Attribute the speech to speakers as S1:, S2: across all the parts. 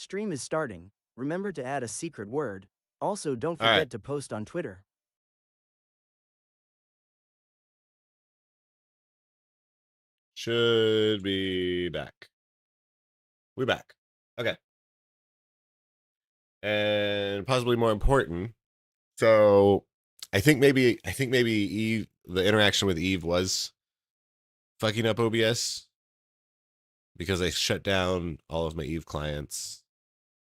S1: Stream is starting. Remember to add a secret word. Also, don't
S2: All right.
S1: forget to post on Twitter.
S2: Should be back. We're back. Okay. And possibly more important. So I think maybe Eve, the interaction with Eve was fucking up OBS because I shut down all of my Eve clients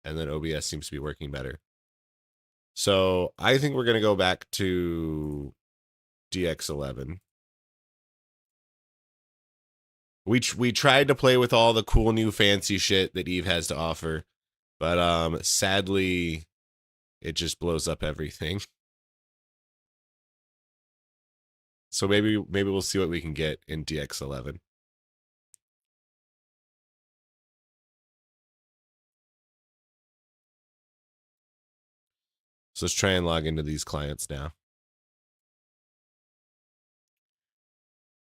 S2: and then OBS seems to be working better. So I think we're going to go back to DX11. We tried to play with all the cool new fancy shit that Eve has to offer, but sadly it just blows up everything. So maybe we'll see what we can get in DX11. So let's try and log into these clients now.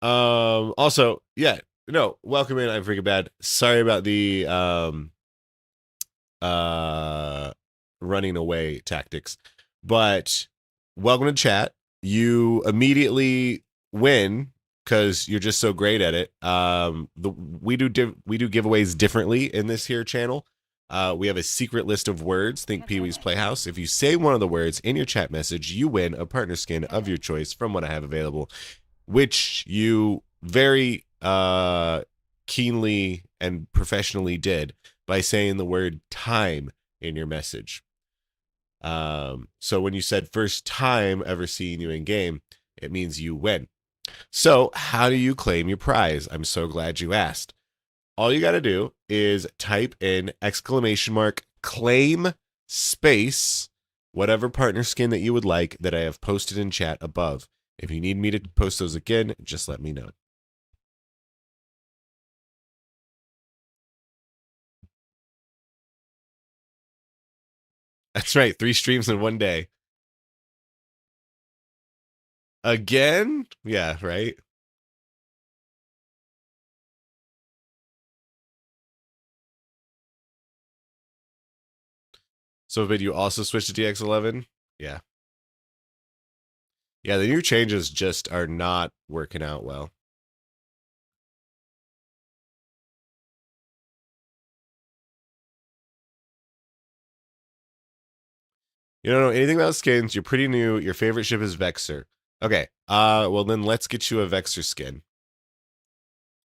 S2: Also, yeah, no, welcome in. I'm freaking bad. Sorry about the running away tactics, but welcome to chat. You immediately win because you're just so great at it. We do giveaways differently in this here channel. We have a secret list of words. Think Pee-wee's Playhouse. If you say one of the words in your chat message, you win a partner skin of your choice from what I have available, which you very keenly and professionally did by saying the word time in your message. So when you said first time ever seeing you in game, it means you win. So how do you claim your prize? I'm so glad you asked. All you got to do is type in !claim space whatever partner skin that you would like that I have posted in chat above. If you need me to post those again, just let me know. That's right, 3 streams in one day. Again? Yeah, right? So, did you also switch to DX11? Yeah. Yeah, the new changes just are not working out well. You don't know anything about skins. You're pretty new. Your favorite ship is Vexor. Okay. Well then let's get you a Vexor skin.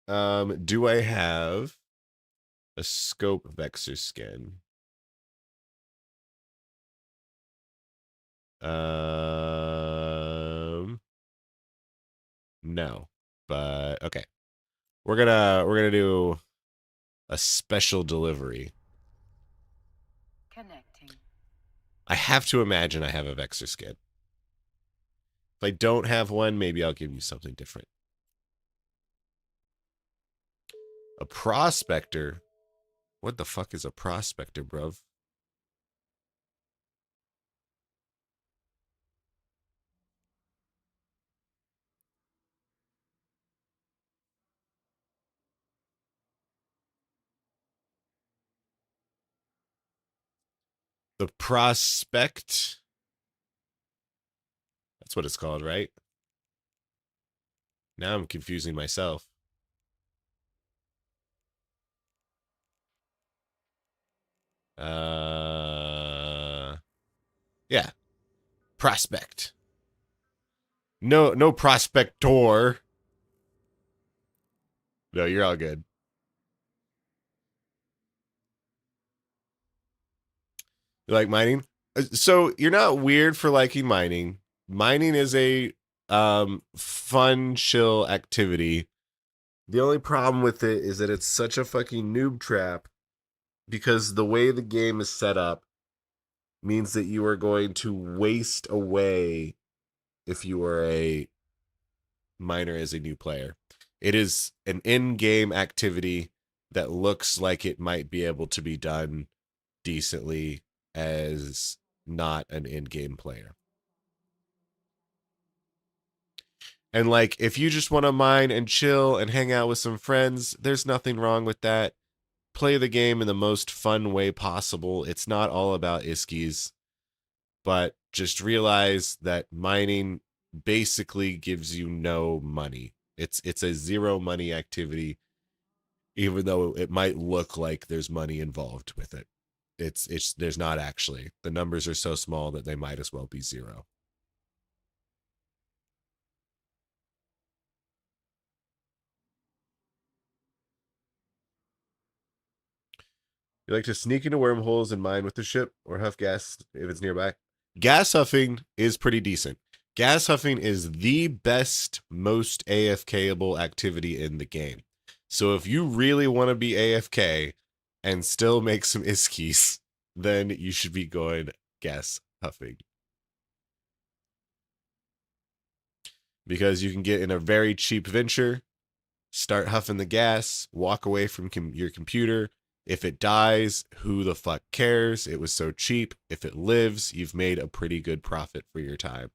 S2: Do I have a scope Vexor skin? No. But okay. We're gonna do a special delivery.
S3: Connecting.
S2: I have to imagine I have a Vexor skin. If I don't have one, maybe I'll give you something different. A prospector? What the fuck is a prospector, bruv? The prospect. That's what it's called, right? Now I'm confusing myself. Yeah. Prospect. No prospector. No, you're all good. You like mining? So you're not weird for liking mining. Mining is a fun, chill activity. The only problem with it is that it's such a fucking noob trap because the way the game is set up means that you are going to waste away if you are a miner as a new player. It is an in-game activity that looks like it might be able to be done decently as not an in-game player. And like, if you just want to mine and chill and hang out with some friends, there's nothing wrong with that. play the game in the most fun way possible. It's not all about iskies, but just realize that mining basically gives you no money. It's a zero money activity, even though it might look like there's money involved with it. It's there's not actually. The numbers are so small that they might as well be zero. You like to sneak into wormholes and mine with the ship or huff gas if it's nearby? Gas huffing is pretty decent. Gas huffing is the best, most AFKable activity in the game. So if you really want to be AFK and still make some iskies, then you should be going gas huffing. Because you can get in a very cheap venture, start huffing the gas, walk away from your computer. If it dies, who the fuck cares? It was so cheap. If it lives, you've made a pretty good profit for your time.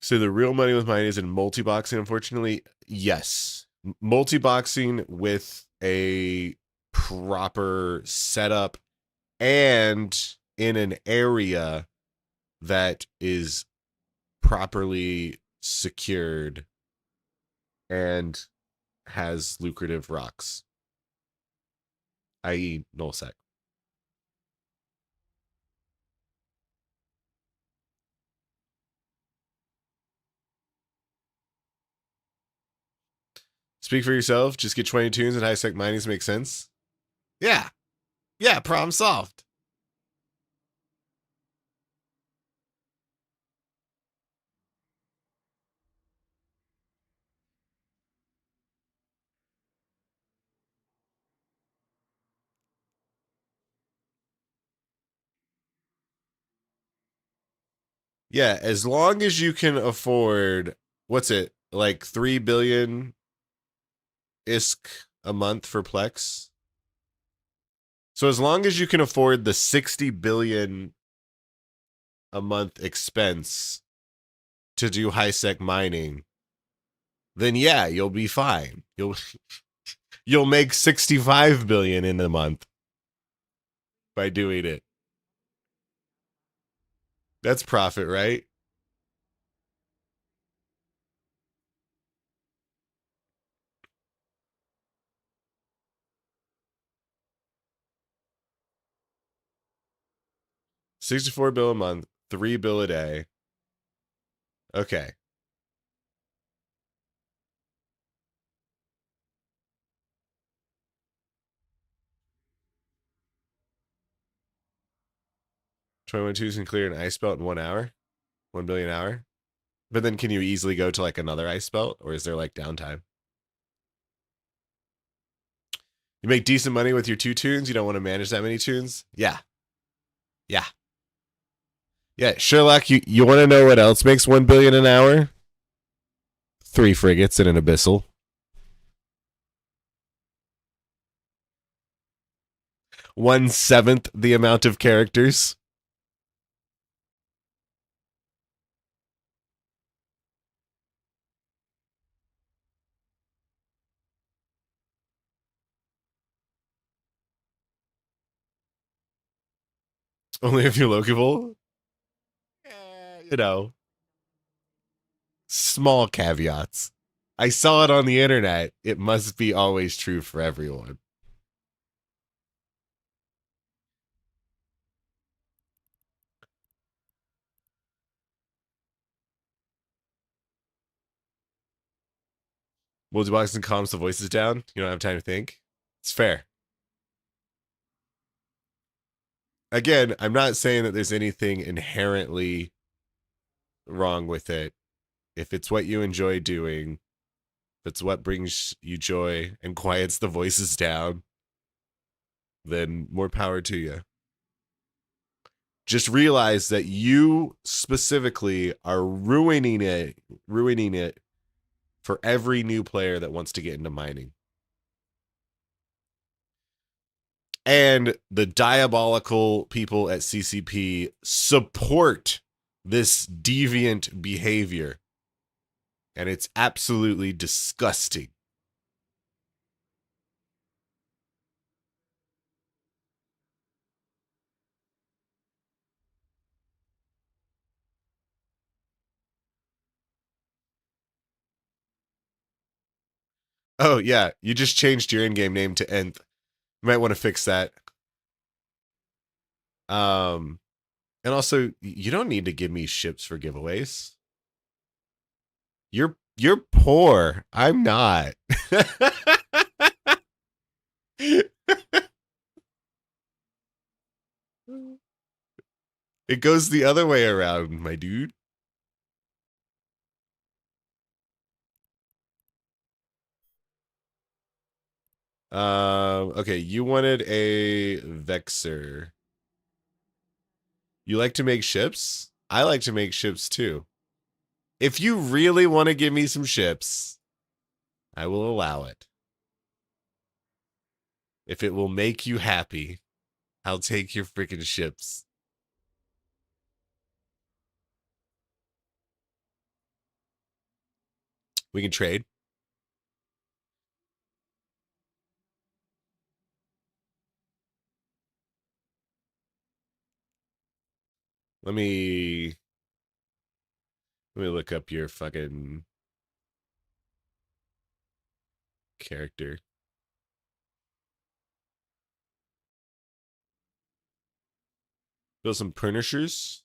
S2: So the real money with mine is in multi-boxing, unfortunately. Yes. Multi-boxing with a proper setup and in an area that is properly secured and has lucrative rocks, i.e. nullsec. Speak for yourself. Just get 20 tunes and high sec minings make sense. Yeah. Yeah, problem solved. Yeah, as long as you can afford, what's it, like 3 billion ISK a month for Plex. So as long as you can afford the 60 billion a month expense to do high sec mining, then yeah, you'll be fine. You'll make 65 billion in a month by doing it. That's profit, right? 64 bill a month, 3 bill a day. Okay. 21 twos can clear an ice belt in 1 hour, 1 billion hour. But then can you easily go to like another ice belt, or is there like downtime? You make decent money with your 2 tunes. You don't want to manage that many tunes. Yeah. Yeah. Yeah. Sherlock, you want to know what else makes 1 billion an hour? 3 frigates and an abyssal. 1/7 the amount of characters. Only if you're locable. You know, small caveats. I saw it on the internet. It must be always true for everyone. Multi-boxing calms the voices down. You don't have time to think. It's fair. Again, I'm not saying that there's anything inherently wrong with it. If it's what you enjoy doing, if it's what brings you joy and quiets the voices down, then more power to you. Just realize that you specifically are ruining it for every new player that wants to get into mining. And the diabolical people at CCP support this deviant behavior. And it's absolutely disgusting. Oh, yeah. You just changed your in-game name to Nth. You might want to fix that. Um, and also, you don't need to give me ships for giveaways. You're poor. I'm not. It goes the other way around, my dude. Okay, you wanted a Vexer. You like to make ships? I like to make ships too. If you really want to give me some ships, I will allow it. If it will make you happy, I'll take your freaking ships. We can trade. Let me look up your fucking character. Build some punishers.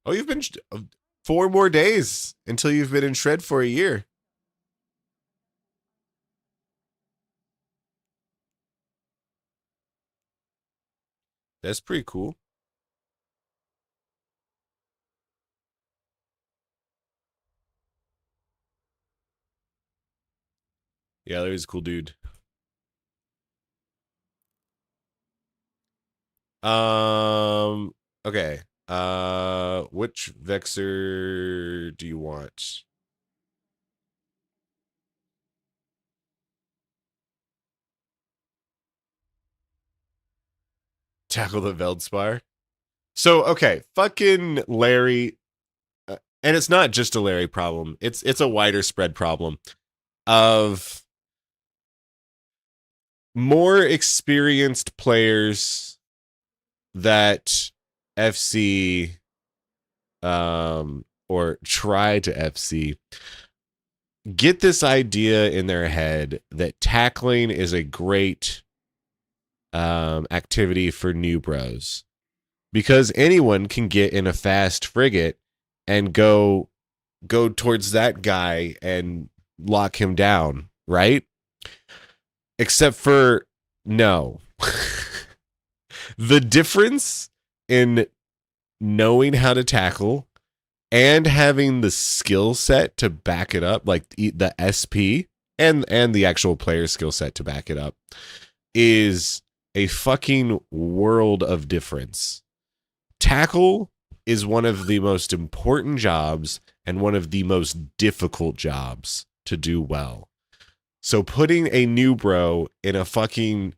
S2: Oh, you've been 4 more days until you've been in shred for a year. That's pretty cool. Yeah, Larry's a cool dude. Okay. Which Vexer do you want? Tackle the Veldspar. So, okay, fucking Larry, and it's not just a Larry problem. It's a wider spread problem of more experienced players that FC or try to FC get this idea in their head that tackling is a great activity for new bros because anyone can get in a fast frigate and go towards that guy and lock him down, right? Except for no. The difference in knowing how to tackle and having the skill set to back it up, like the SP and the actual player skill set to back it up, is a fucking world of difference. Tackle is one of the most important jobs and one of the most difficult jobs to do well. So putting a new bro in a fucking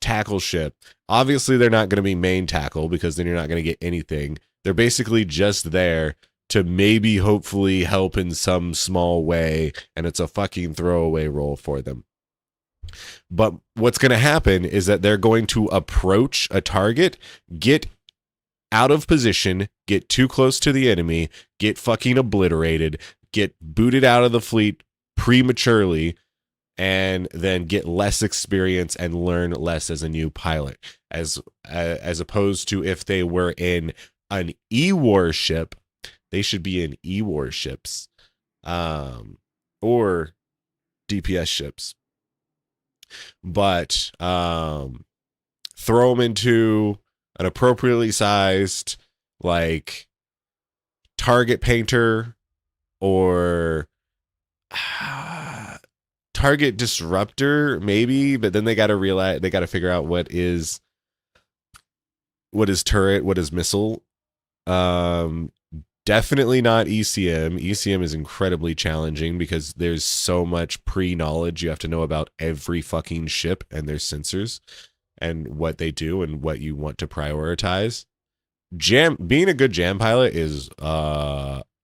S2: tackle ship, obviously they're not going to be main tackle because then you're not going to get anything. They're basically just there to maybe hopefully help in some small way, and it's a fucking throwaway role for them. But what's going to happen is that they're going to approach a target, get out of position, get too close to the enemy, get fucking obliterated, get booted out of the fleet prematurely, and then get less experience and learn less as a new pilot. As opposed to if they were in an E-war ship, they should be in E-war ships, or DPS ships. But throw them into an appropriately sized, like, target painter or target disruptor, maybe. But then they got to realize, they got to figure out what is turret, what is missile. Definitely not ECM. ECM is incredibly challenging because there's so much pre-knowledge you have to know about every fucking ship and their sensors and what they do and what you want to prioritize. Jam being a good jam pilot is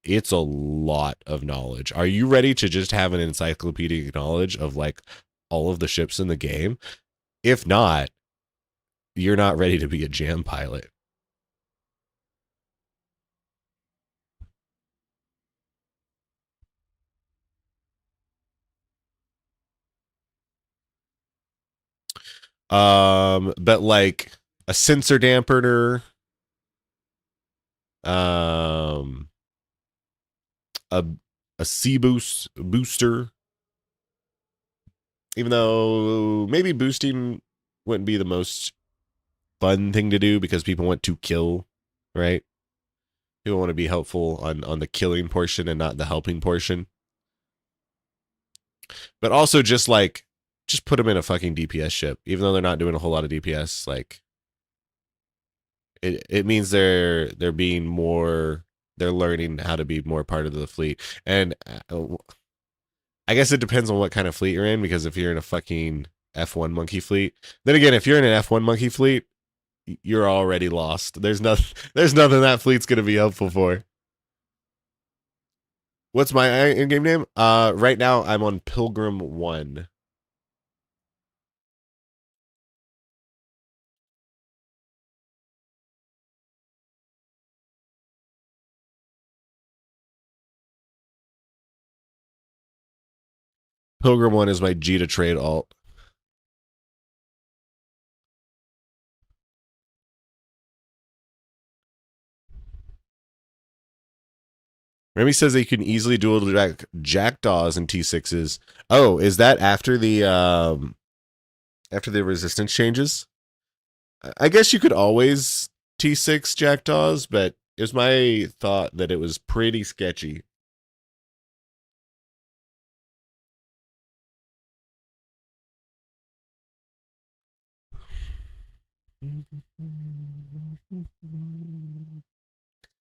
S2: it's a lot of knowledge. Are you ready to just have an encyclopedic knowledge of like all of the ships in the game? If not, you're not ready to be a jam pilot. But like a sensor dampener, um, a C booster. Even though maybe boosting wouldn't be the most fun thing to do because people want to kill, right? People want to be helpful on the killing portion and not the helping portion. But also just put them in a fucking DPS ship, even though they're not doing a whole lot of DPS. Like it means they're being more, they're learning how to be more part of the fleet. And I guess it depends on what kind of fleet you're in, because if you're in a fucking F1 monkey fleet, then again, if you're in an F1 monkey fleet, you're already lost. There's nothing that fleet's gonna be helpful for. What's my in-game name? Right now I'm on Pilgrim 1. Pilgrim 1 is my G to trade alt. Remy says they can easily dual jackdaws and T6s. Oh, is that after the resistance changes? I guess you could always T6 jackdaws, but it was my thought that it was pretty sketchy.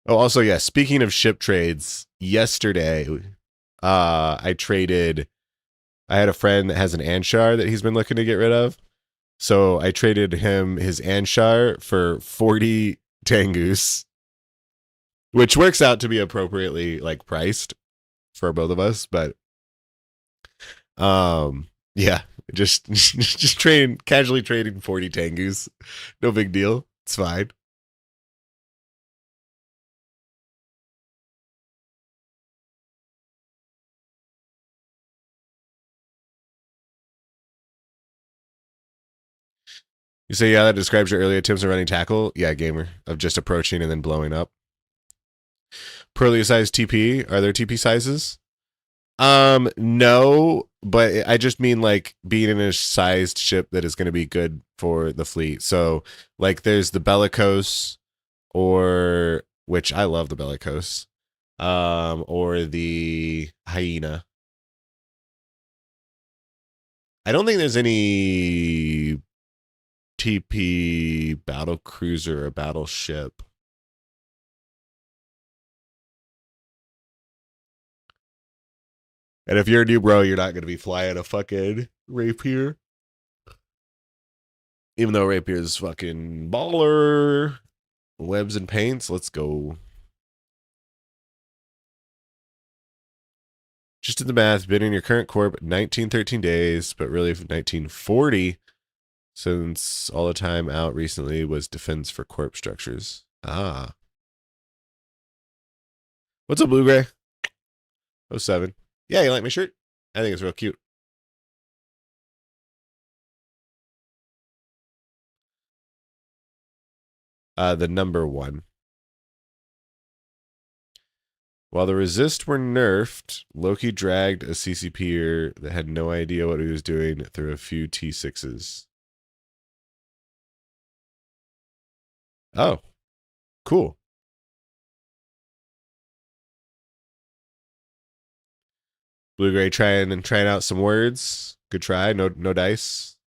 S2: Oh, also, yeah, speaking of ship trades, yesterday I traded, I had a friend that has an Anshar that he's been looking to get rid of. So I traded him his Anshar for 40 Tengus, which works out to be appropriately like priced for both of us, but yeah, just casually trading 40 Tengus. No big deal. It's fine. You say, yeah, that describes your early attempts at running tackle. Yeah, gamer, of just approaching and then blowing up. Pearly size TP. Are there TP sizes? No, but I just mean like being in a sized ship that is going to be good for the fleet. So, like, there's the Bellicose, or which I love the Bellicose, or the Hyena. I don't think there's any TP battle cruiser or battleship. And if you're a new bro, you're not going to be flying a fucking Rapier. Even though Rapier is fucking baller. Webs and paints, let's go. Just in the math, been in your current corp 1913 days, but really 1940, since all the time out recently was defense for corp structures. Ah. What's up, Blue Gray? 07. Yeah, you like my shirt? I think it's real cute. The number 1. While the resist were nerfed, Loki dragged a CCPer that had no idea what he was doing through a few T6s. Oh, cool. Blue Gray trying out some words. Good try. No dice.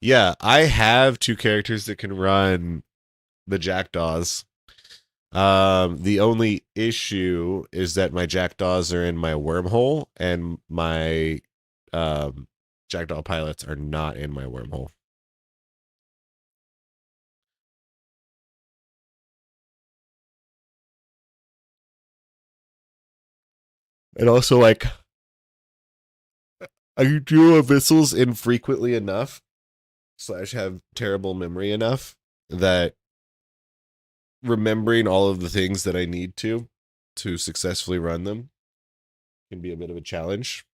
S2: Yeah, I have two characters that can run the jackdaws. The only issue is that my jackdaws are in my wormhole and my jackdaw pilots are not in my wormhole. And also, like, I do abyssals infrequently enough slash have terrible memory enough that remembering all of the things that I need to successfully run them can be a bit of a challenge.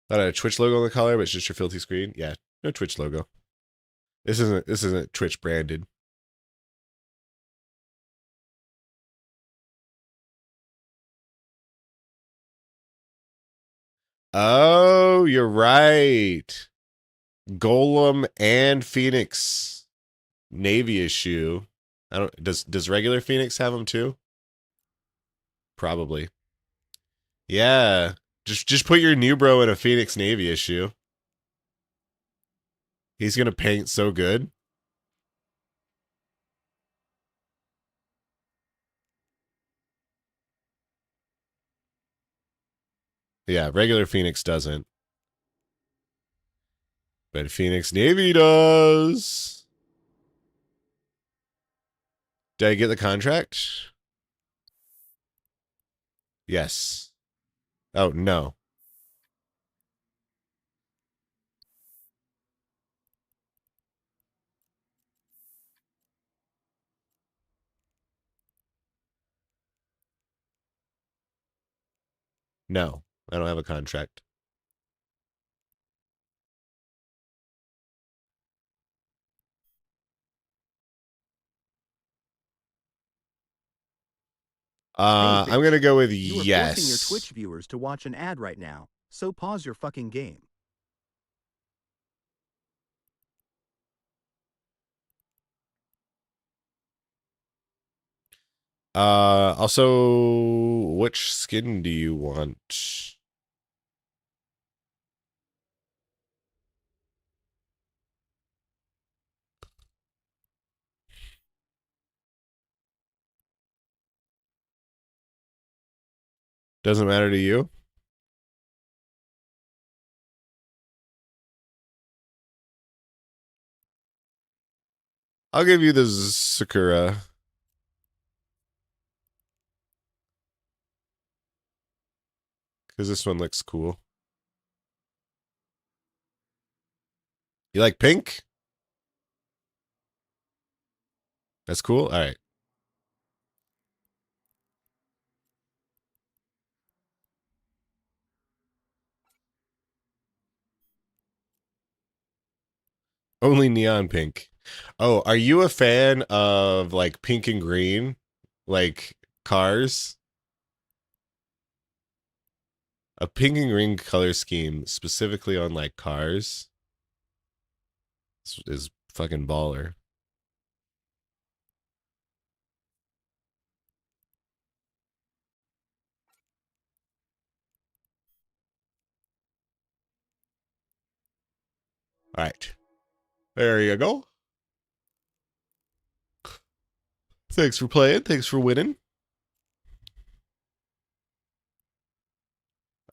S2: Thought I had a Twitch logo on the collar, but it's just your filthy screen. Yeah, no Twitch logo. This isn't Twitch branded. Oh, you're right. Golem and Phoenix Navy issue. I don't does regular Phoenix have them too? Probably. Yeah. Just put your new bro in a Phoenix Navy issue. He's gonna paint so good. Yeah, regular Phoenix doesn't. But Phoenix Navy does. Did I get the contract? Yes. Oh no. No. I don't have a contract.
S1: Hey,
S2: I'm gonna
S1: bitch.
S2: go with
S1: You are forcing your Twitch
S2: yes.
S1: viewers to watch an ad right now, so pause your fucking game.
S2: Also, which skin do you want? Doesn't matter to you? I'll give you the Sakura. Because this one looks cool. You like pink? That's cool? Alright. Only neon pink. Oh, are you a fan of like pink and green? Like cars? A pink and green color scheme specifically on like cars is fucking baller. All right. There you go. Thanks for playing. Thanks for winning.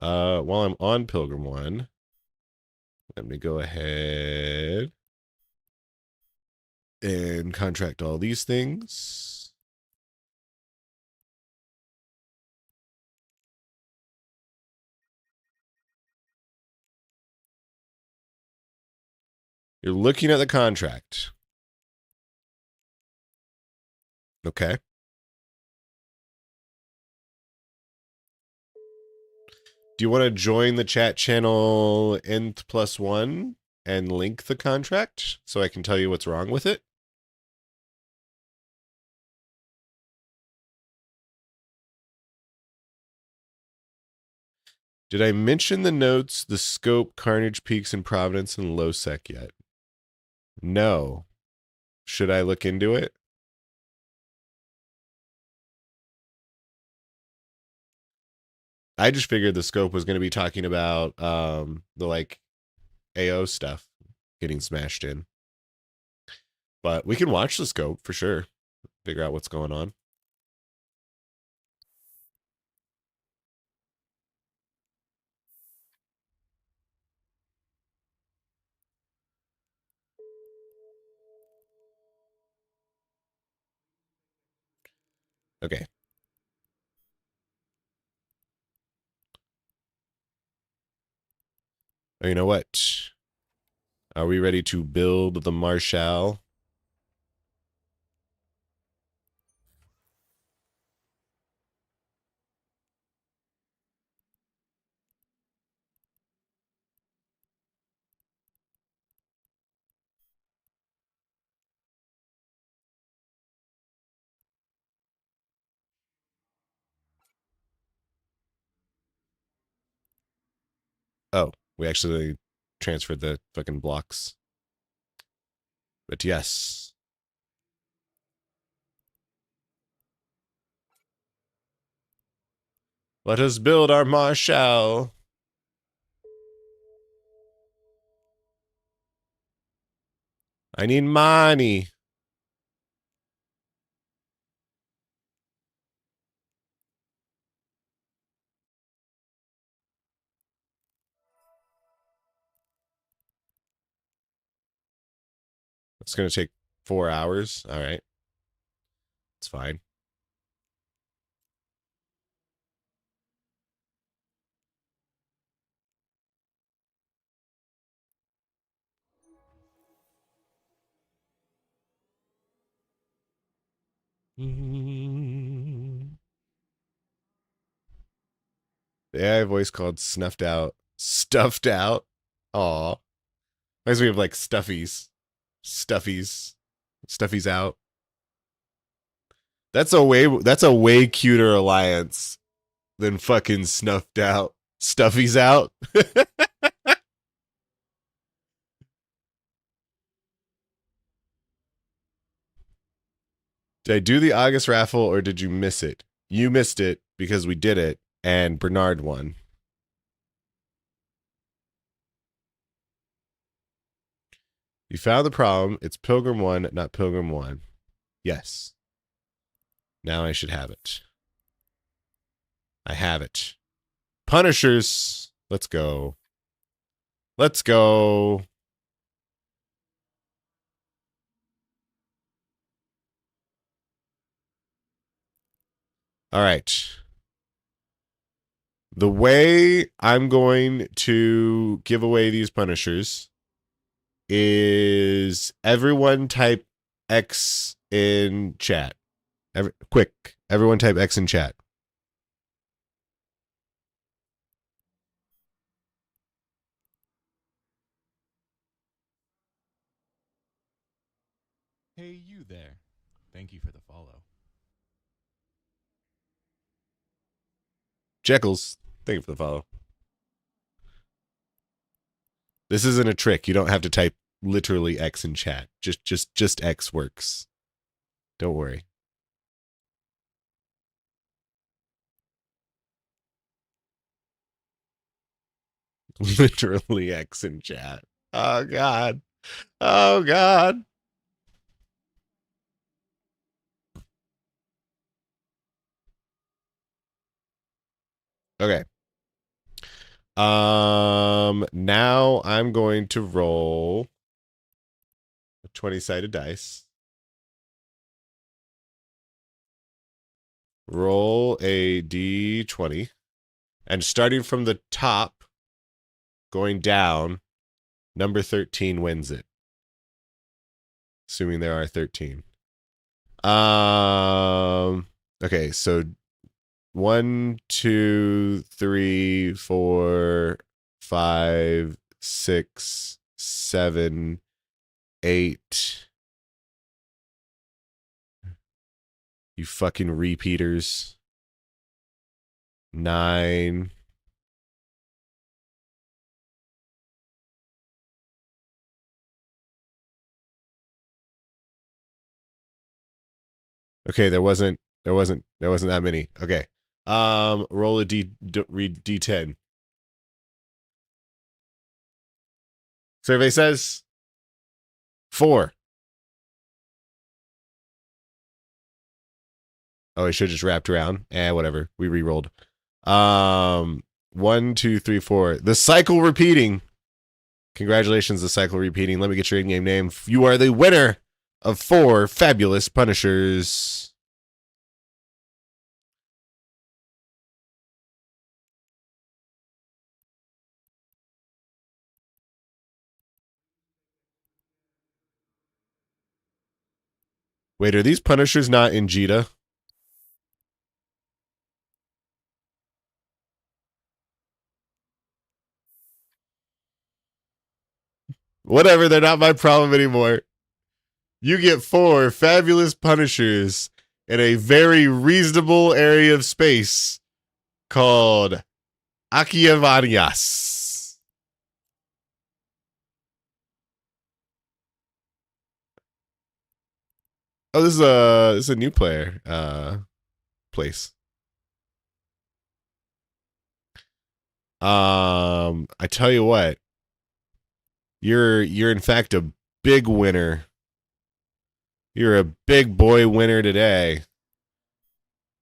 S2: While I'm on Pilgrim One, let me go ahead and contract all these things. You're looking at the contract. Okay. Do you want to join the chat channel nth+1 and link the contract so I can tell you what's wrong with it? Did I mention the notes, the scope, Carnage Peaks, and Providence and Losec yet? No. Should I look into it? I just figured the scope was going to be talking about the like AO stuff getting smashed in. But we can watch the scope for sure. Figure out what's going on. Okay. Oh, you know what? Are we ready to build the Marshal? Oh, we actually transferred the fucking blocks. But yes. Let us build our Marshal. I need money. It's going to take 4 hours. All right. It's fine. The AI voice called Snuffed Out. Stuffed Out. Aw. Reminds me of like Stuffies. Stuffies. Stuffies Out. That's a way cuter alliance than fucking Snuffed Out. Stuffies Out. Did I do the August raffle or did you miss it? You missed it because we did it and Bernard won. You found the problem. It's Pilgrim 1, not Pilgrim 1. Yes. Now I should have it. I have it. Punishers. Let's go. Let's go. All right. The way I'm going to give away these punishers is everyone type X in chat. Quick. Everyone type X in chat.
S3: Hey, you there. Thank you for the follow.
S2: Jekyll's, thank you for the follow. This isn't a trick. You don't have to type literally X in chat. Just X works. Don't worry. Literally X in chat. Oh god. Oh god. Okay. Now I'm going to roll a 20-sided dice. Roll a d20. And starting from the top, going down, number 13 wins it. Assuming there are 13. Okay, so 1, 2, 3, 4, 5, 6, 7, 8. You fucking repeaters. 9. Okay, there wasn't that many. Okay. Roll a read D10. Survey says 4. Oh, I should have just wrapped around. Whatever. We re-rolled. 1, 2, 3, 4. The cycle repeating. Congratulations, the cycle repeating. Let me get your in-game name. You are the winner of 4 fabulous punishers. Wait, are these punishers not in Jita? Whatever, they're not my problem anymore. You get 4 fabulous punishers in a very reasonable area of space called Akiavanias. Oh, this is a new player place. I tell you what, you're in fact a big winner. You're a big boy winner today.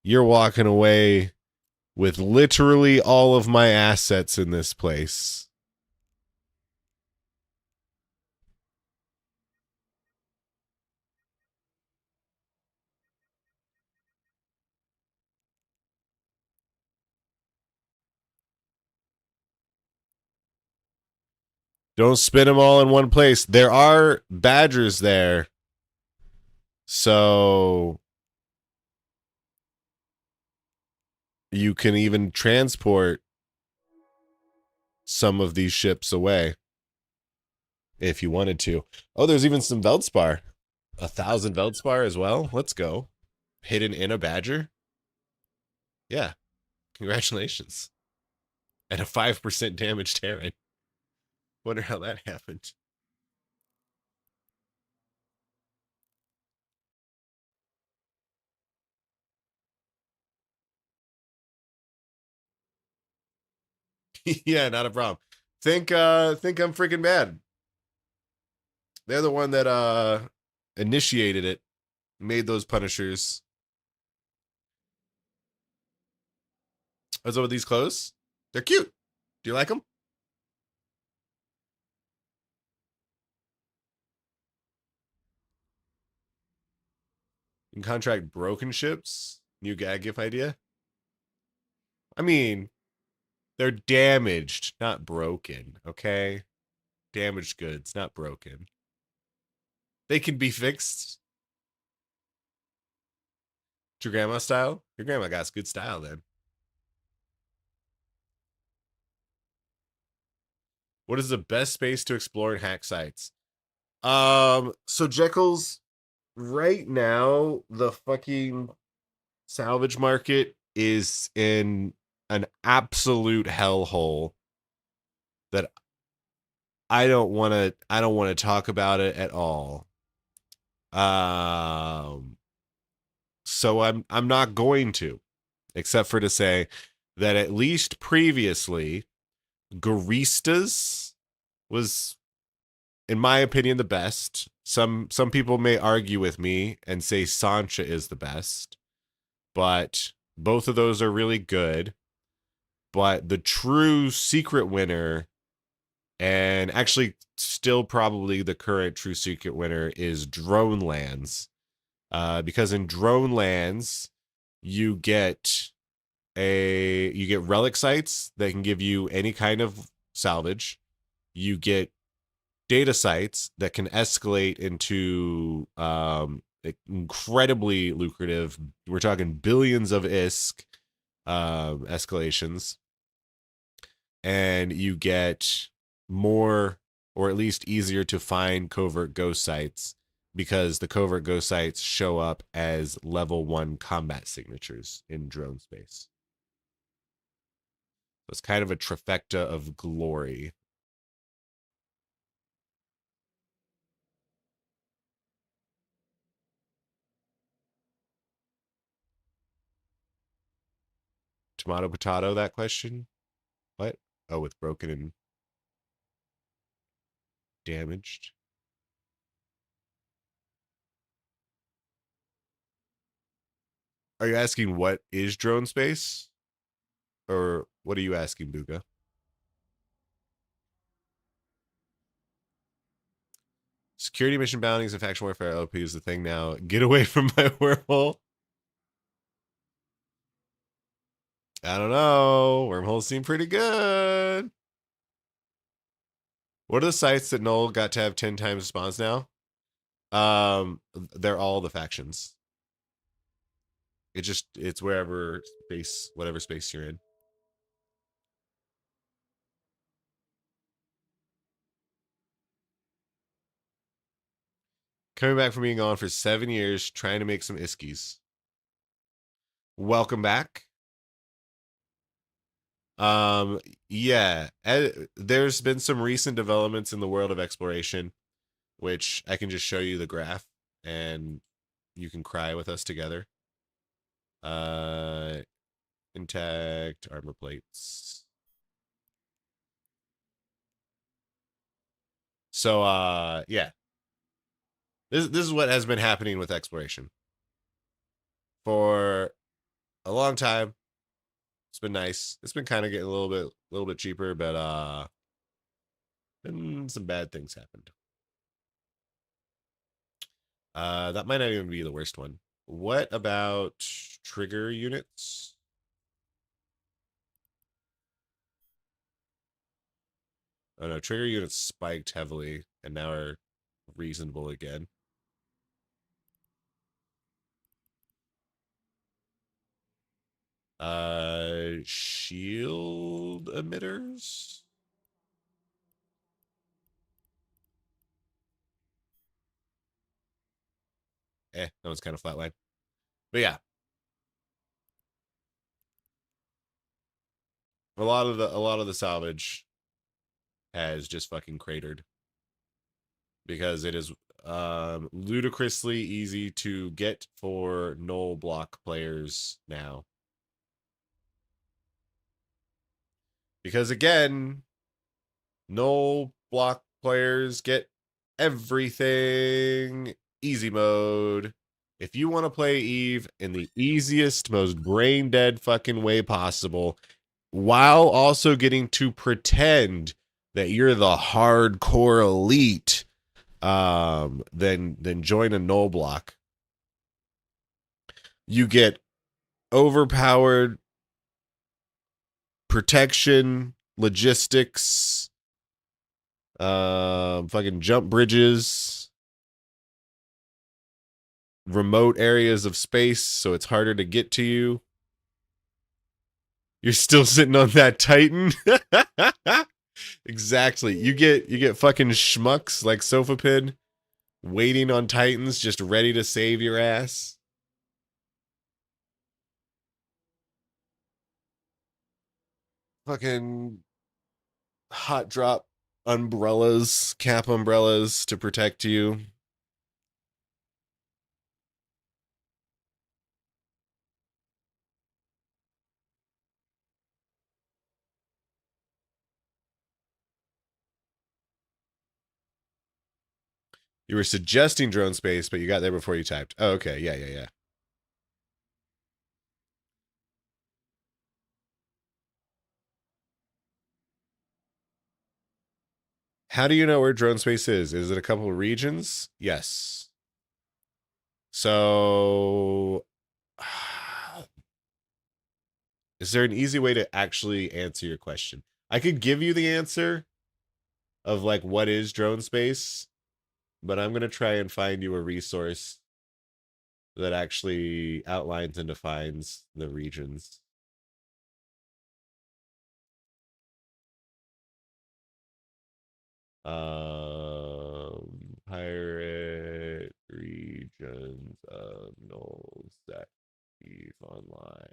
S2: You're walking away with literally all of my assets in this place. Don't spin them all in one place. There are badgers there. So you can even transport some of these ships away if you wanted to. Oh, there's even some Veldspar. 1,000 Veldspar as well. Let's go. Hidden in a badger. Yeah. Congratulations. And a 5% damage Terran. Wonder how that happened. Yeah, not a problem. Think I'm freaking bad. They're the one that initiated it, made those punishers. What's up with these clothes? They're cute. Do you like them? You can contract broken ships. New gag gift idea. I mean, they're damaged, not broken. Okay, damaged goods, not broken. They can be fixed. Your grandma style? Your grandma got good style then. What is the best space to explore and hack sites? So Jekyll's right now, the fucking salvage market is in an absolute hellhole that I don't want to talk about it at all. So I'm not going to, except for to say that at least previously, Garistas was, in my opinion, the best. Some people may argue with me and say Sancha is the best, but both of those are really good. But the true secret winner, and actually still probably the current true secret winner, is Drone Lands. Because in Drone Lands, you get relic sites that can give you any kind of salvage. You get data sites that can escalate into incredibly lucrative. We're talking billions of ISK escalations, and you get more, or at least easier to find, covert ghost sites, because the covert ghost sites show up as level 1 combat signatures in drone space. So it's kind of a trifecta of glory. Tomato, potato, that question? What? Oh, with broken and damaged. Are you asking what is drone space? Or what are you asking, Buka? Security mission bounties and faction warfare LP is the thing now. Get away from my wormhole. I don't know. Wormholes seem pretty good. What are the sites that Noel got to have 10 times spawns now? They're all the factions. It's wherever space, whatever space you're in. Coming back from being gone for 7 years, trying to make some iskies. Welcome back. Yeah, there's been some recent developments in the world of exploration, which I can just show you the graph and you can cry with us together. Intact armor plates. So yeah. This is what has been happening with exploration. For a long time. It's been nice. It's been kind of getting a little bit cheaper, but then some bad things happened. That might not even be the worst one. What about trigger units? Oh no, trigger units spiked heavily and now are reasonable again. Shield emitters? That one's kind of flatline. But yeah. A lot of the salvage has just fucking cratered. Because it is ludicrously easy to get for null block players now. Because again, null block players get everything easy mode. If you want to play Eve in the easiest, most brain dead fucking way possible, while also getting to pretend that you're the hardcore elite, then join a null block. You get overpowered protection, logistics, fucking jump bridges, remote areas of space, so it's harder to get to you. You're still sitting on that Titan. Exactly. You get fucking schmucks like SofaPin waiting on Titans, just ready to save your ass. Fucking hot drop umbrellas, cap umbrellas to protect you. You were suggesting drone space, but you got there before you typed. Oh, okay. Yeah. How do you know where drone space is? Is it a couple of regions? Yes. So, is there an easy way to actually answer your question? I could give you the answer of like what is drone space, but I'm going to try and find you a resource that actually outlines and defines the regions. Pirate regions of Null Set Eve Online.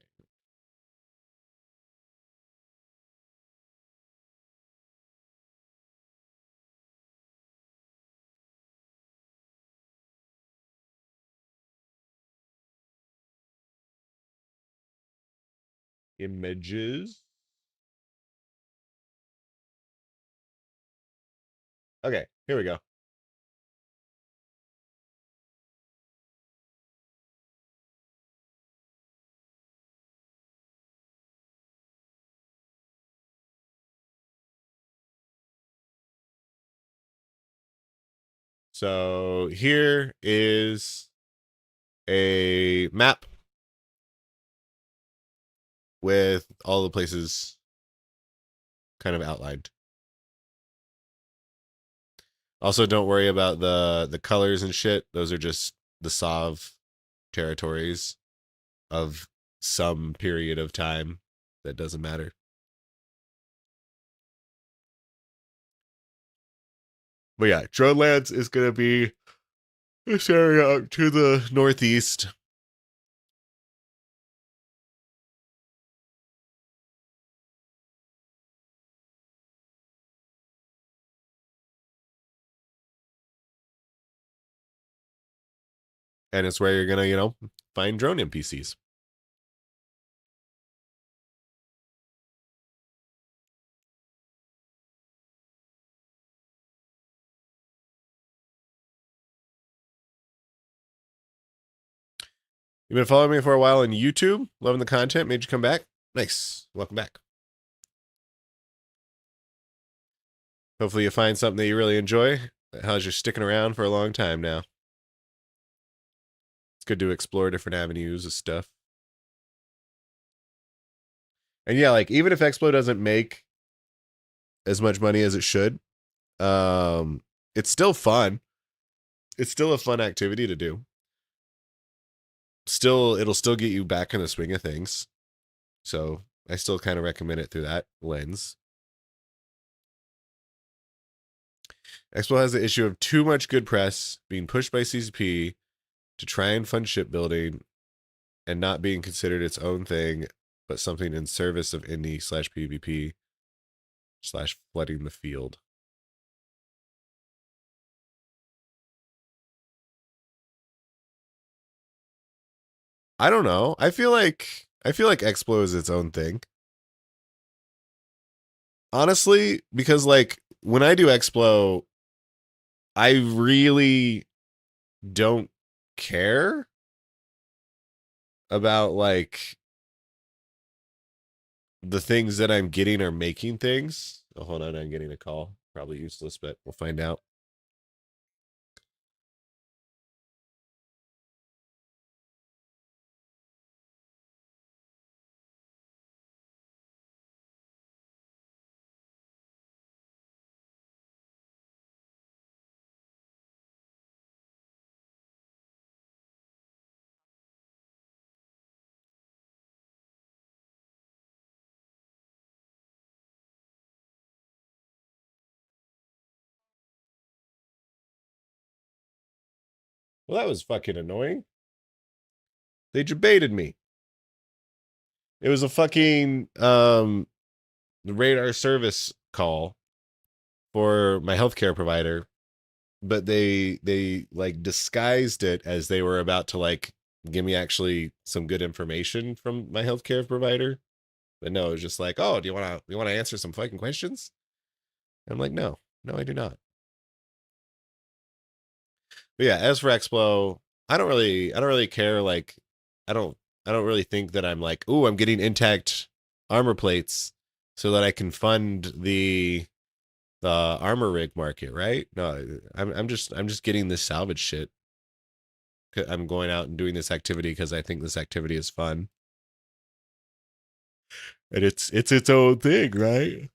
S2: images. Okay, here we go. So here is a map with all the places kind of outlined. Also, don't worry about the colors and shit. Those are just the Sov territories of some period of time. That doesn't matter. But yeah, Drone Lands is going to be this area up to the northeast. And it's where you're going to, find drone NPCs. You've been following me for a while on YouTube, loving the content, made you come back. Nice. Welcome back. Hopefully you find something that you really enjoy. How's you sticking around for a long time now? It's good to explore different avenues of stuff. And yeah, like even if Explo doesn't make as much money as it should, it's still fun. It's still a fun activity to do. It'll still get you back in the swing of things. So I still kind of recommend it through that lens. Explo has the issue of too much good press, being pushed by CCP to try and fund shipbuilding, and not being considered its own thing, but something in service of indie/PvP / flooding the field. I don't know. I feel like Explo is its own thing. Honestly, because like when I do Explo, I really don't care about like the things that I'm getting or making things. Oh, hold on, I'm getting a call. Probably useless, but we'll find out. Well, that was fucking annoying. They debated me. It was a fucking radar service call for my healthcare provider, but they like disguised it as they were about to like give me actually some good information from my healthcare provider. But no, it was just like, oh, do you wanna answer some fucking questions? I'm like, no, I do not. But yeah, as for Explo, I don't really care. Like, I don't really think that I'm like, ooh, I'm getting intact armor plates so that I can fund the armor rig market, right? No, I'm just getting this salvage shit. I'm going out and doing this activity because I think this activity is fun, and it's its own thing, right?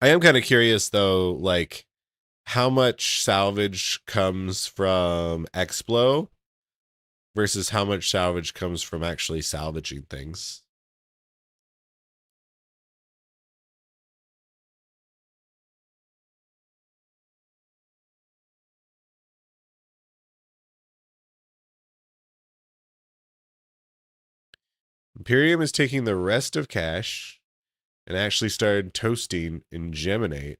S2: I am kind of curious though, like how much salvage comes from Explo versus how much salvage comes from actually salvaging things. Imperium is taking the rest of cash and actually started toasting in Geminate.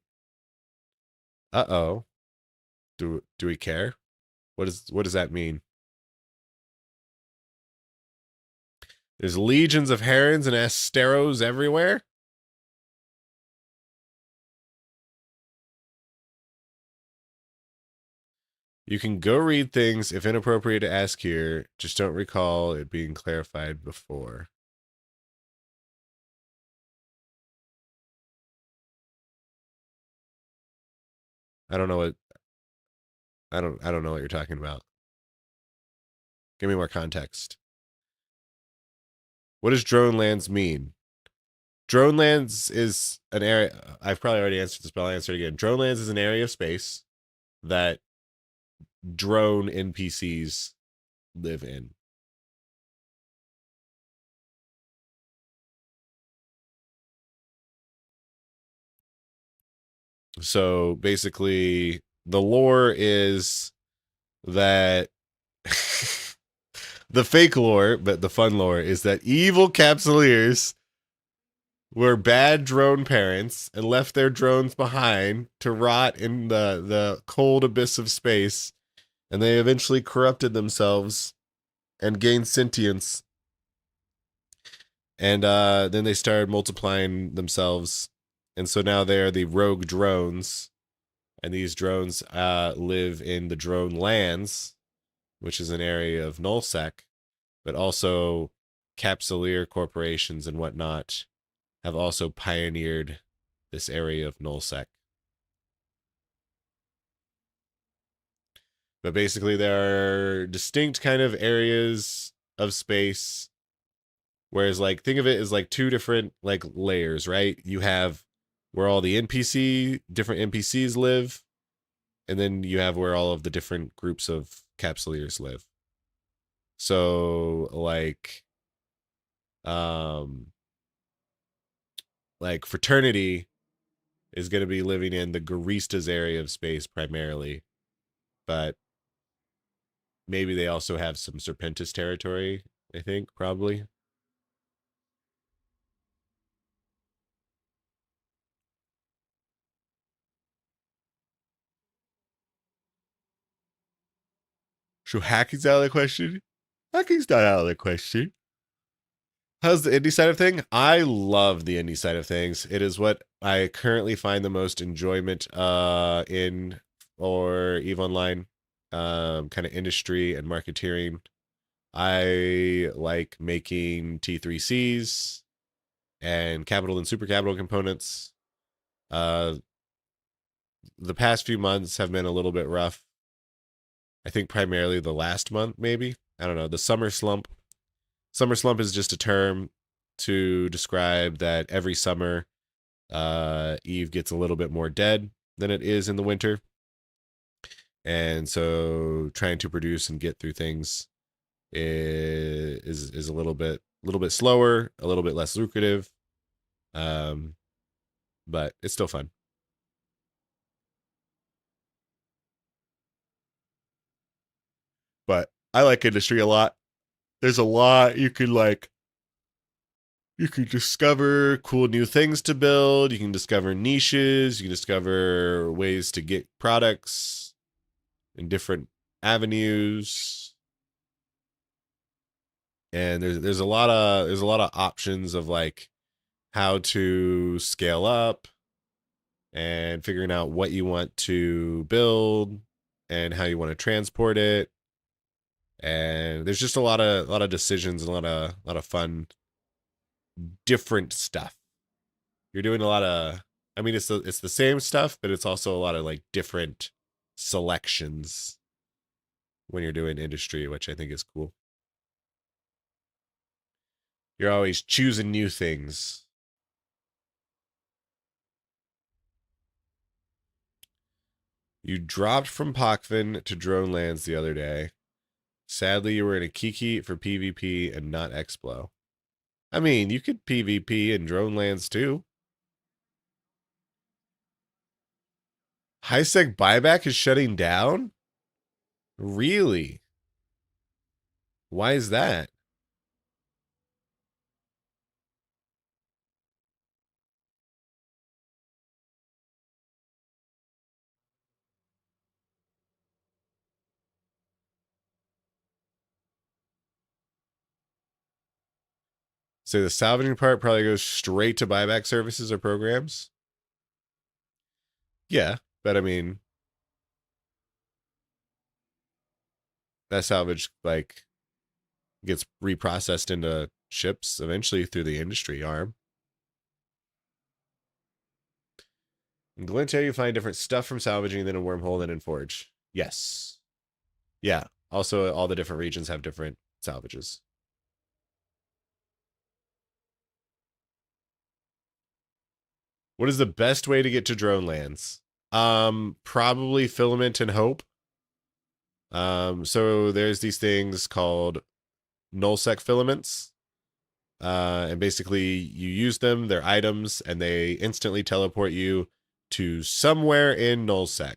S2: Uh-oh. Do we care? What does that mean? There's legions of herons and asteros everywhere. You can go read things if inappropriate to ask here. Just don't recall it being clarified before. I don't know what I don't know what you're talking about. Give me more context. What does drone lands mean? Drone lands is an area. I've probably already answered this, but I'll answer it again. Drone lands is an area of space that drone NPCs live in. So basically, the lore is that the fake lore, but the fun lore is that evil capsuleers were bad drone parents and left their drones behind to rot in the cold abyss of space, and they eventually corrupted themselves and gained sentience, and then they started multiplying themselves, and so now they are the rogue drones, and these drones live in the drone lands, which is an area of nullsec, but also capsuleer corporations and whatnot have also pioneered this area of nullsec. But basically, there are distinct kind of areas of space. Whereas, like, think of it as like two different like layers, right? You have where all the different NPCs live, and then you have where all of the different groups of capsuleers live. So, um, like fraternity is going to be living in the Garistas area of space primarily, but maybe they also have some Serpentis territory, I think, probably. So hacking's out of the question? Hacking's not out of the question. How's the indie side of thing? I love the indie side of things. It is what I currently find the most enjoyment in or EVE Online kind of industry and marketeering. I like making T3Cs and capital and super capital components. Uh, the past few months have been a little bit rough. I think primarily the last month, maybe. I don't know. The summer slump. Summer slump is just a term to describe that every summer, Eve gets a little bit more dead than it is in the winter. And so trying to produce and get through things is a little bit slower, a little bit less lucrative. Um, but it's still fun. But I like industry a lot. There's a lot you can discover cool new things to build. You can discover niches. You can discover ways to get products in different avenues. And there's a lot of options of like how to scale up and figuring out what you want to build and how you want to transport it. And there's just a lot of decisions and a lot of fun different stuff. You're doing a lot of I mean it's the same stuff, but it's also a lot of like different selections when you're doing industry, which I think is cool. You're always choosing new things. You dropped from Pochven to Drone Lands the other day. Sadly, you were in a Kiki for PvP and not Explo. I mean, you could PvP in Drone Lands too. High-Sec buyback is shutting down? Really? Why is that? So the salvaging part probably goes straight to buyback services or programs. Yeah, but I mean, that salvage like gets reprocessed into ships eventually through the industry arm. In Glintair, you find different stuff from salvaging than in Wormhole than in Forge. Yes. Yeah. Also, all the different regions have different salvages. What is the best way to get to drone lands? Probably Filament and Hope. So there's these things called nullsec filaments. And basically you use them, they're items, and they instantly teleport you to somewhere in nullsec.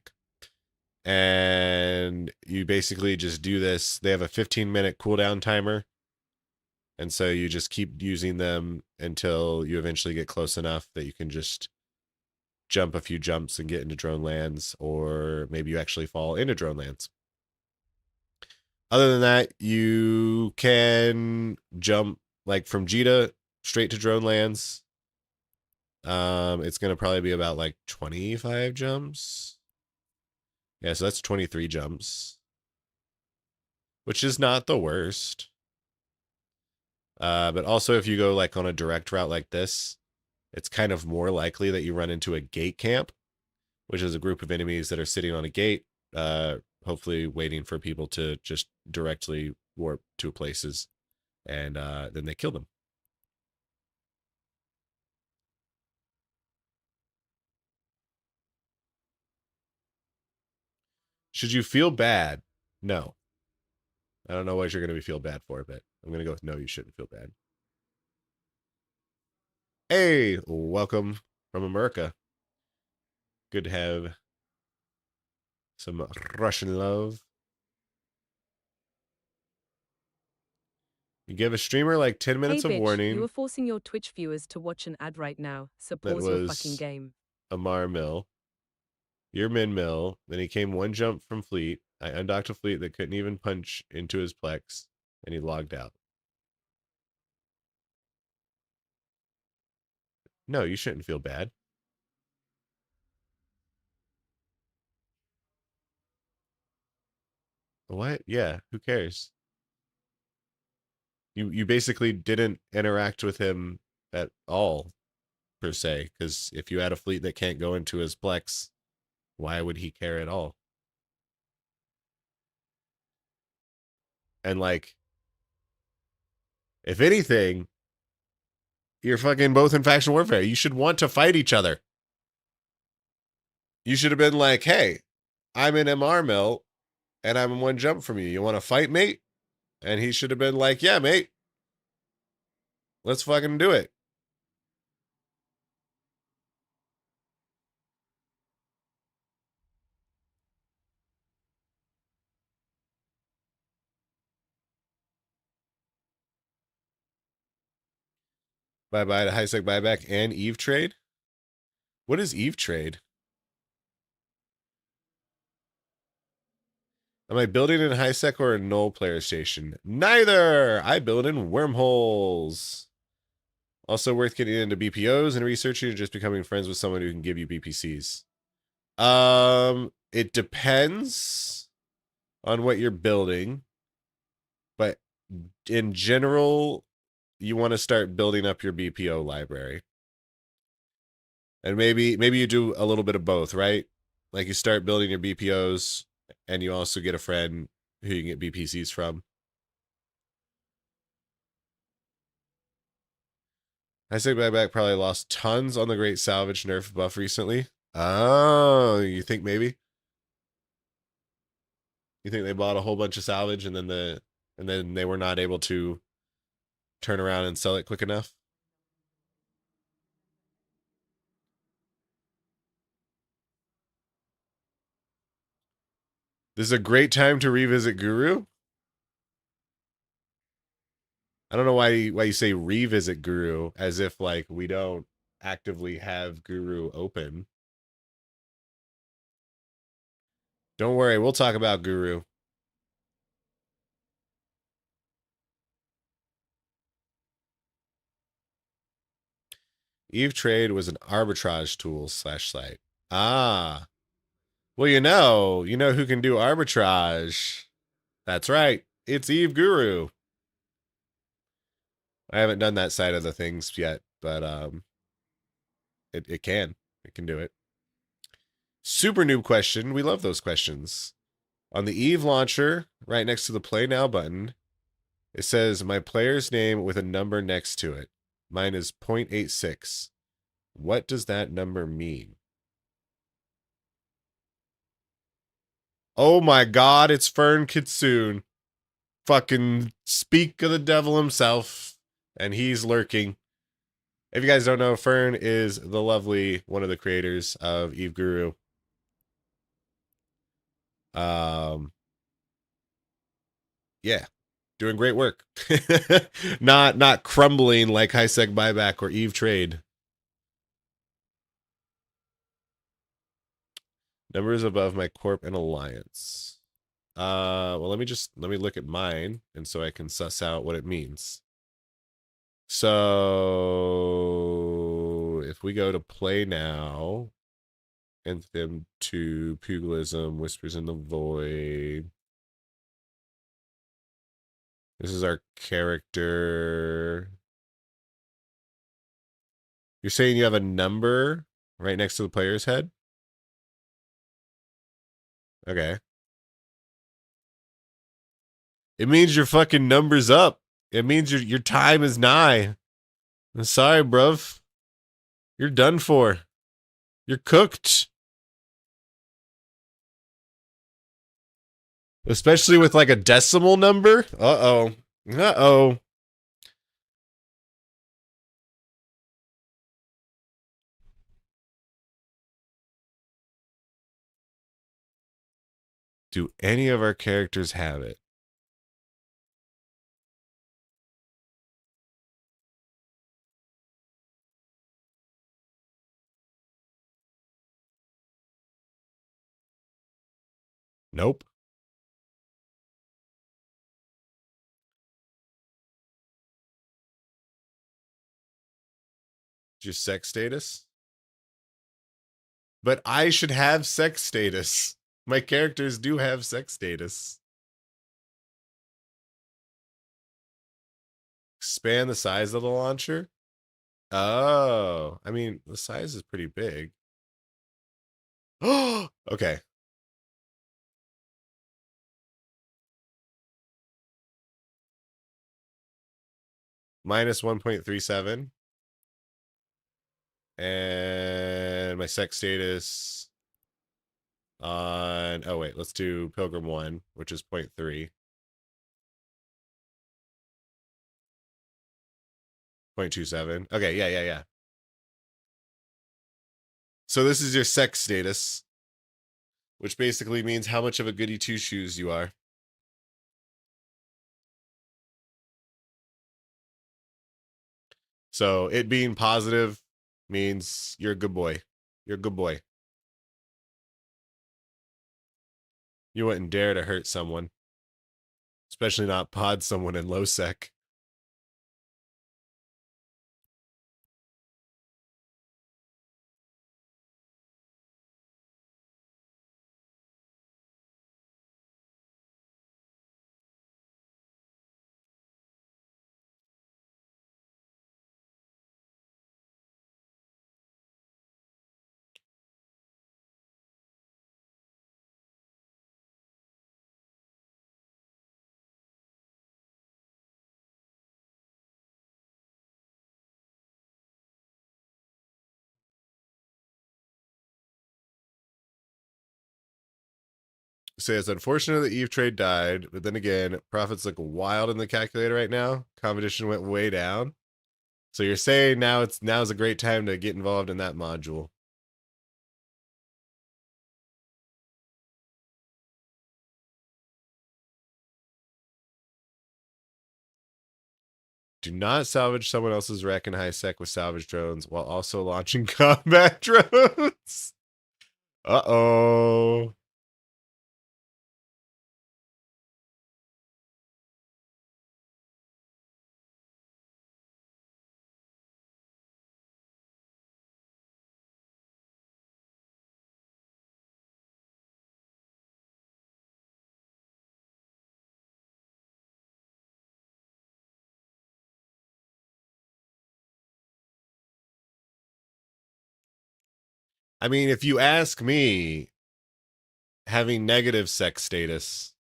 S2: And you basically just do this. They have a 15-minute cooldown timer. And so you just keep using them until you eventually get close enough that you can just jump a few jumps and get into drone lands, or maybe you actually fall into drone lands. Other than that, you can jump like from Jita straight to drone lands. It's going to probably be about like 25 jumps. Yeah, so that's 23 jumps, which is not the worst. But also if you go like on a direct route like this, it's kind of more likely that you run into a gate camp, which is a group of enemies that are sitting on a gate, hopefully waiting for people to just directly warp to places, and then they kill them. Should you feel bad? No. I don't know what you're going to feel bad for, but I'm going to go with no, you shouldn't feel bad. Hey, welcome from America. Good to have some Russian love. You give a streamer like 10 minutes
S4: Hey
S2: of
S4: bitch,
S2: warning.
S4: you are forcing your Twitch viewers to watch an ad right now, so
S2: That
S4: pause your fucking
S2: was
S4: game.
S2: Amar Mill. You're Min Mill. Then he came one jump from Fleet. I undocked a Fleet that couldn't even punch into his Plex, and he logged out. No, you shouldn't feel bad. What? Yeah, who cares? You basically didn't interact with him at all, per se, because if you had a fleet that can't go into his Plex, why would he care at all? And like, if anything, you're fucking both in faction warfare. You should want to fight each other. You should have been like, hey, I'm in MR mill and I'm one jump from you. You want to fight, mate? And he should have been like, yeah, mate. Let's fucking do it. Bye-bye to high sec buyback and Eve trade. What is Eve trade? Am I building in high sec or a null player station? Neither. I build in wormholes. Also worth getting into BPOs and researching or just becoming friends with someone who can give you BPCs. It depends on what you're building, but in general, you want to start building up your BPO library. And maybe you do a little bit of both, right? Like you start building your BPOs and you also get a friend who you can get BPCs from. I say Back probably lost tons on the Great Salvage nerf buff recently. Oh, you think maybe? You think they bought a whole bunch of salvage and then they were not able to turn around and sell it quick enough? This is a great time to revisit Guru. I don't know why you say revisit Guru as if like we don't actively have Guru open. Don't worry, we'll talk about Guru. Eve Trade was an arbitrage tool / site. Ah. Well, you know who can do arbitrage. That's right. It's Eve Guru. I haven't done that side of the things yet, but it can. It can do it. Super noob question. We love those questions. On the Eve launcher, right next to the Play Now button, it says my player's name with a number next to it. Mine is 0.86. What does that number mean? Oh my god, it's Fern Kitsune. Fucking speak of the devil himself. And he's lurking. If you guys don't know, Fern is the lovely one of the creators of Eve Guru. Yeah, doing great work. not crumbling like HiSec Buyback or Eve Trade. Numbers above my corp and alliance. Well, let me look at mine, and so I can suss out what it means. So if we go to Play Now, Anthem to Pugilism, Whispers in the Void. This is our character. You're saying you have a number right next to the player's head? Okay. It means your fucking number's up. It means your time is nigh. I'm sorry, bruv. You're done for. You're cooked. Especially with like a decimal number. Uh-oh. Uh-oh. Do any of our characters have it? Nope. Just sex status? But I should have sex status. My characters do have sex status. Expand the size of the launcher? Oh, I mean, the size is pretty big. Oh, okay. Minus 1.37. And my sex status on, oh wait, let's do Pilgrim 1, which is 0.3. 0.27. Okay, yeah. So this is your sex status, which basically means how much of a goody two shoes you are. So it being positive means you're a good boy. You're a good boy. You wouldn't dare to hurt someone, especially not pod someone in low sec. Says, unfortunately, the Eve trade died, but then again, profits look wild in the calculator right now. Competition went way down. So you're saying now's a great time to get involved in that module. Do not salvage someone else's wreck in high sec with salvage drones while also launching combat drones. Uh-oh. I mean, if you ask me, having negative sex status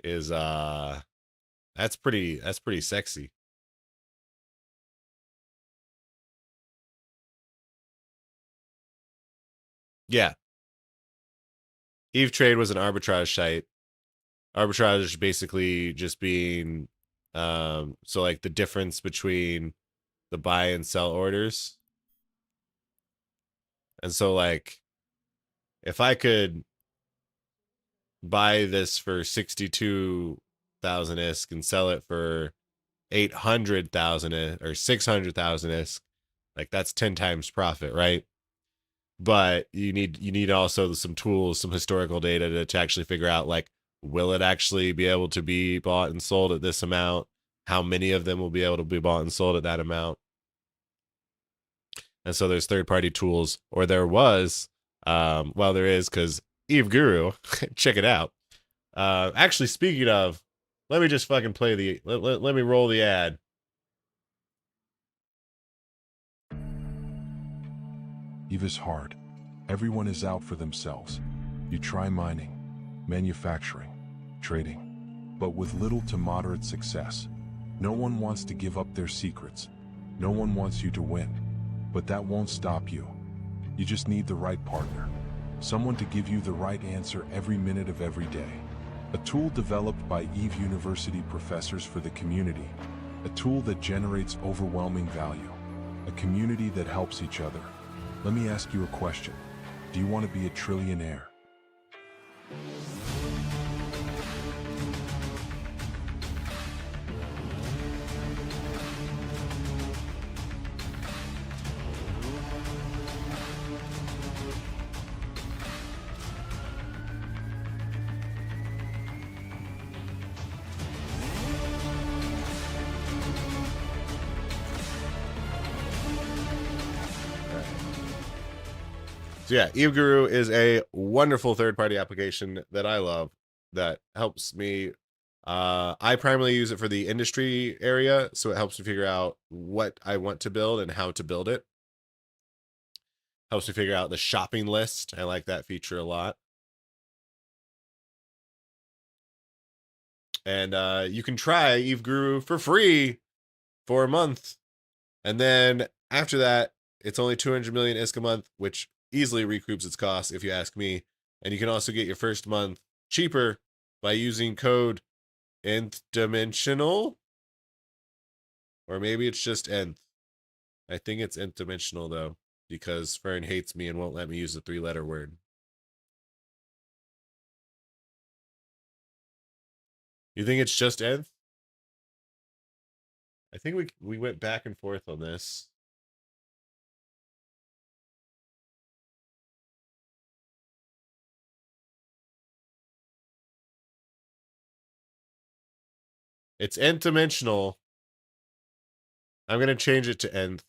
S2: is that's pretty sexy. Yeah. Eve Trade was an arbitrage site. Arbitrage basically just being so like the difference between the buy and sell orders. And so like if I could buy this for 62,000 ISK and sell it for 800,000 or 600,000 ISK, like that's 10 times profit, right? But you need also some tools, some historical data to actually figure out like, will it actually be able to be bought and sold at this amount? How many of them will be able to be bought and sold at that amount? And so there's third party tools, or there was, well, there is, because Eve Guru, check it out. Actually, speaking of, let me just fucking play let me roll the ad.
S5: Eve is hard. Everyone is out for themselves. You try mining, manufacturing, trading, but with little to moderate success. No one wants to give up their secrets. No one wants you to win. But that won't stop you. You just need the right partner. Someone to give you the right answer every minute of every day. A tool developed by Eve University professors for the community. A tool that generates overwhelming value. A community that helps each other. Let me ask you a question. Do you want to be a trillionaire?
S2: So yeah, Eve Guru is a wonderful third-party application that I love that helps me. I primarily use it for the industry area, so it helps me figure out what I want to build and how to build it. Helps me figure out the shopping list. I like that feature a lot. And you can try Eve Guru for free for a month. And then after that, it's only 200 million ISK a month, which easily recoups its costs if you ask me. And you can also get your first month cheaper by using code nth dimensional. Or maybe it's just nth. I think it's nth dimensional though, because Fern hates me and won't let me use the 3-letter word. You think it's just nth? I think we went back and forth on this. It's nth dimensional. I'm gonna change it to nth.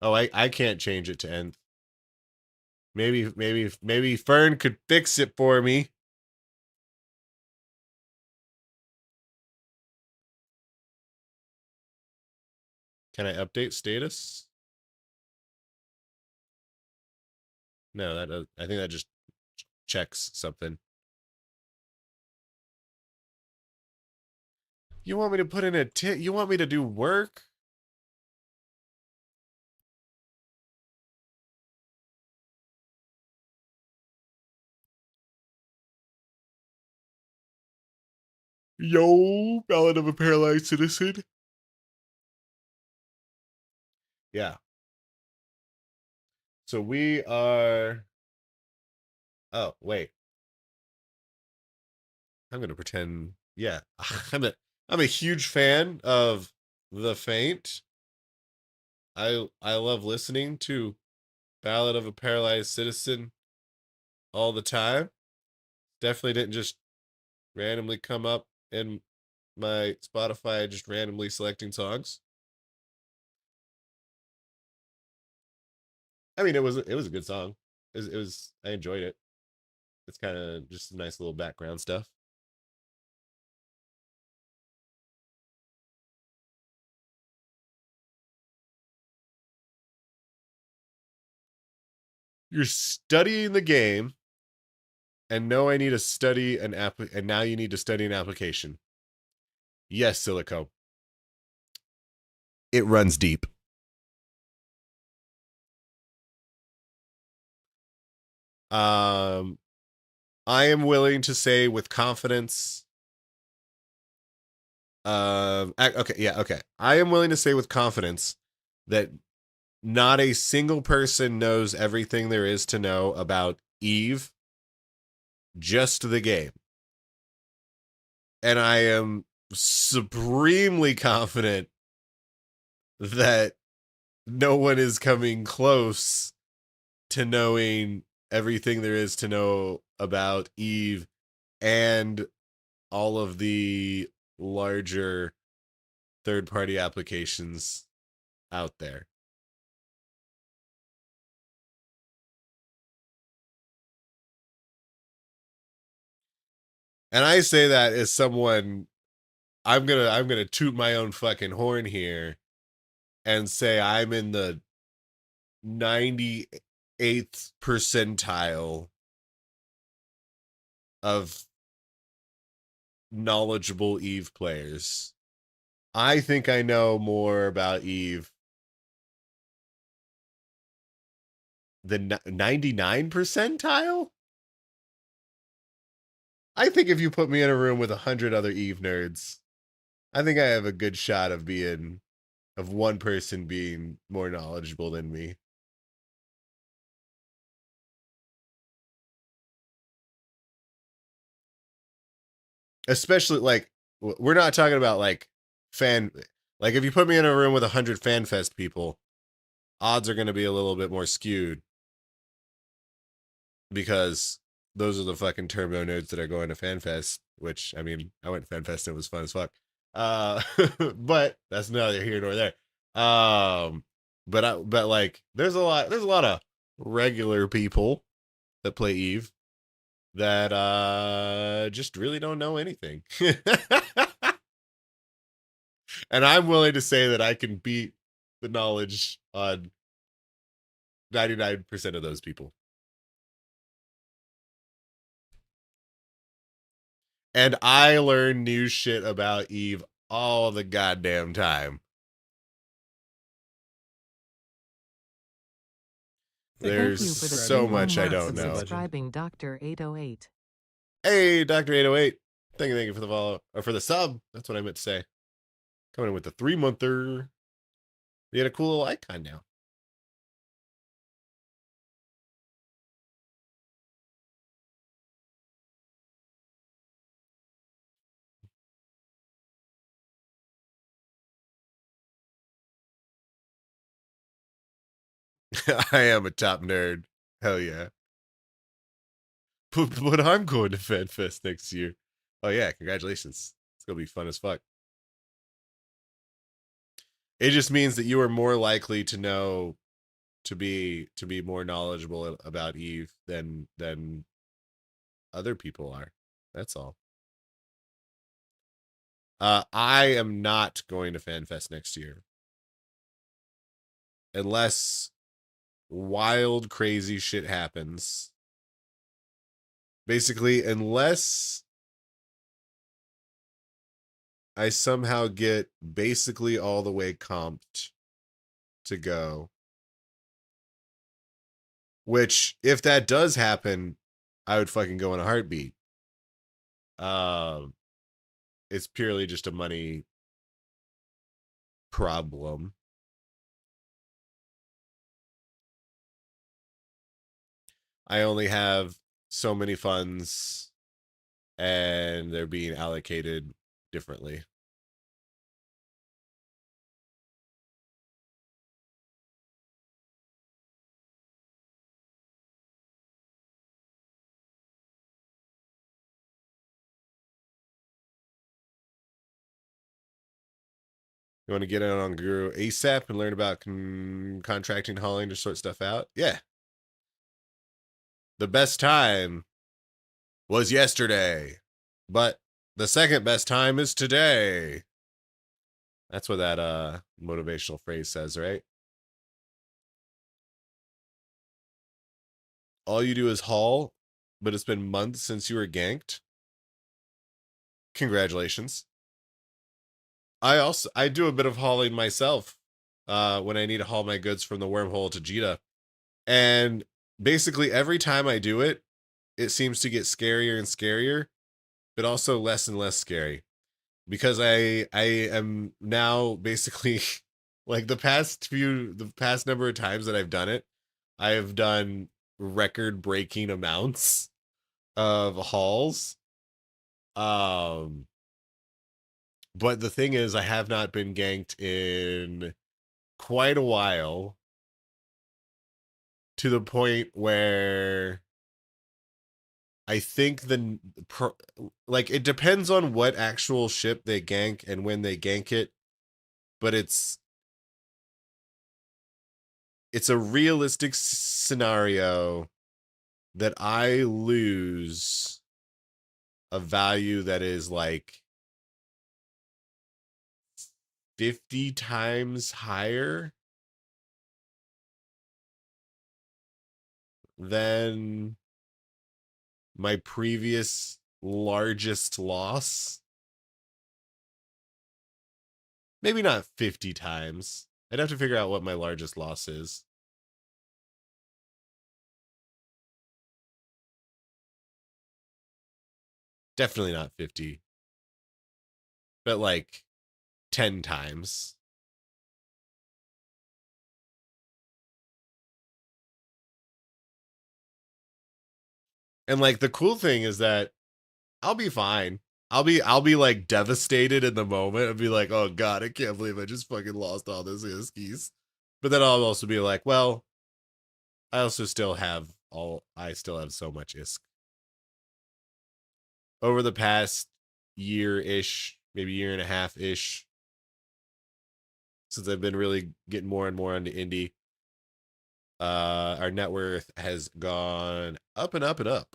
S2: Oh, I can't change it to nth. Maybe Fern could fix it for me. Can I update status? No, that does, I think that just checks something. You want me to put in a you want me to do work? Yo, Ballad of a Paralyzed Citizen. Yeah. So we are. Oh, wait. I'm gonna pretend. Yeah, I'm a huge fan of The Faint. I love listening to Ballad of a Paralyzed Citizen all the time. Definitely didn't just randomly come up in my Spotify, just randomly selecting songs. I mean, it was a good song. It was I enjoyed it. It's kind of just nice little background stuff. You're studying the game, and no, I need to study an app, and now you need to study an application. Yes, Silico. It runs deep. I am willing to say with confidence. Okay, yeah, okay. I am willing to say with confidence that not a single person knows everything there is to know about Eve, just the game. And I am supremely confident that no one is coming close to knowing everything there is to know about Eve and all of the larger third-party applications out there. And I say that as someone, I'm gonna toot my own fucking horn here and say I'm in the 98th percentile of knowledgeable Eve players. I think I know more about Eve than 99 percentile. I think if you put me in a room with 100 other Eve nerds, I think I have a good shot of one person being more knowledgeable than me. Especially, like, we're not talking about, like, like, if you put me in a room with 100 FanFest people, odds are going to be a little bit more skewed. Because those are the fucking turbo nerds that are going to FanFest, which, I mean, I went to FanFest and it was fun as fuck. But that's neither here nor there. But like, there's a lot of regular people that play Eve that just really don't know anything. And I'm willing to say that I can beat the knowledge on 99% of those people. And I learn new shit about Eve all the goddamn time. There's so much I don't know.
S4: Subscribing Dr. 808.
S2: Hey, Dr. 808. Thank you for the follow, or for the sub. That's what I meant to say. Coming in with the 3-monther. You had a cool little icon now. I am a top nerd. Hell yeah. But I'm going to FanFest next year. Oh yeah, congratulations. It's gonna be fun as fuck. It just means that you are more likely to know, to be more knowledgeable about Eve than other people are. That's all. I am not going to FanFest next year. Unless wild, crazy shit happens. Basically, unless I somehow get basically all the way comped to go. Which, if that does happen, I would fucking go in a heartbeat. It's purely just a money problem. I only have so many funds, and they're being allocated differently. You want to get in on Guru ASAP and learn about contracting, hauling to sort stuff out? Yeah. The best time was yesterday, but the second best time is today. That's what that motivational phrase says, right? all you do is haul, but it's been months since you were ganked, congratulations. I do a bit of hauling myself when I need to haul my goods from the wormhole to Jita. And basically every time I do it, it seems to get scarier and scarier, but also less and less scary. Because I am now basically like the past number of times that I've done it, I have done record breaking amounts of hauls. But the thing is, I have not been ganked in quite a while, to the point where I think like it depends on what actual ship they gank and when they gank it, but it's a realistic scenario that I lose a value that is like 50 times higher than my previous largest loss. Maybe not 50 times. I'd have to figure out what my largest loss is. Definitely not 50. But like 10 times. And like the cool thing is that I'll be fine. I'll be like devastated in the moment and be like, oh god, I can't believe I just fucking lost all this Iskies. But then I'll also be like, well, I still have so much Isk. Over the past year-ish, maybe year and a half-ish, since I've been really getting more and more into indie, our net worth has gone up and up and up.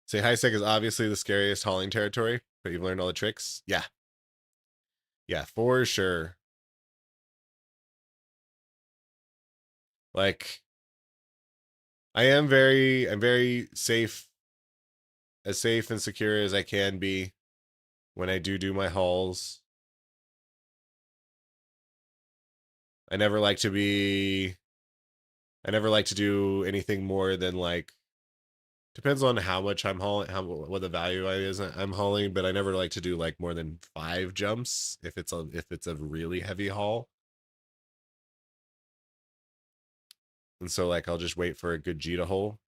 S2: Say high sec is obviously the scariest hauling territory, but you've learned all the tricks. Yeah. Yeah, for sure. Like, I'm very safe, as safe and secure as I can be when I do my hauls. I never like to do anything more than like, depends on how much I'm hauling, what the value is I'm hauling, but I never like to do like more than 5 jumps if it's a really heavy haul. And so like I'll just wait for a good Jita hole.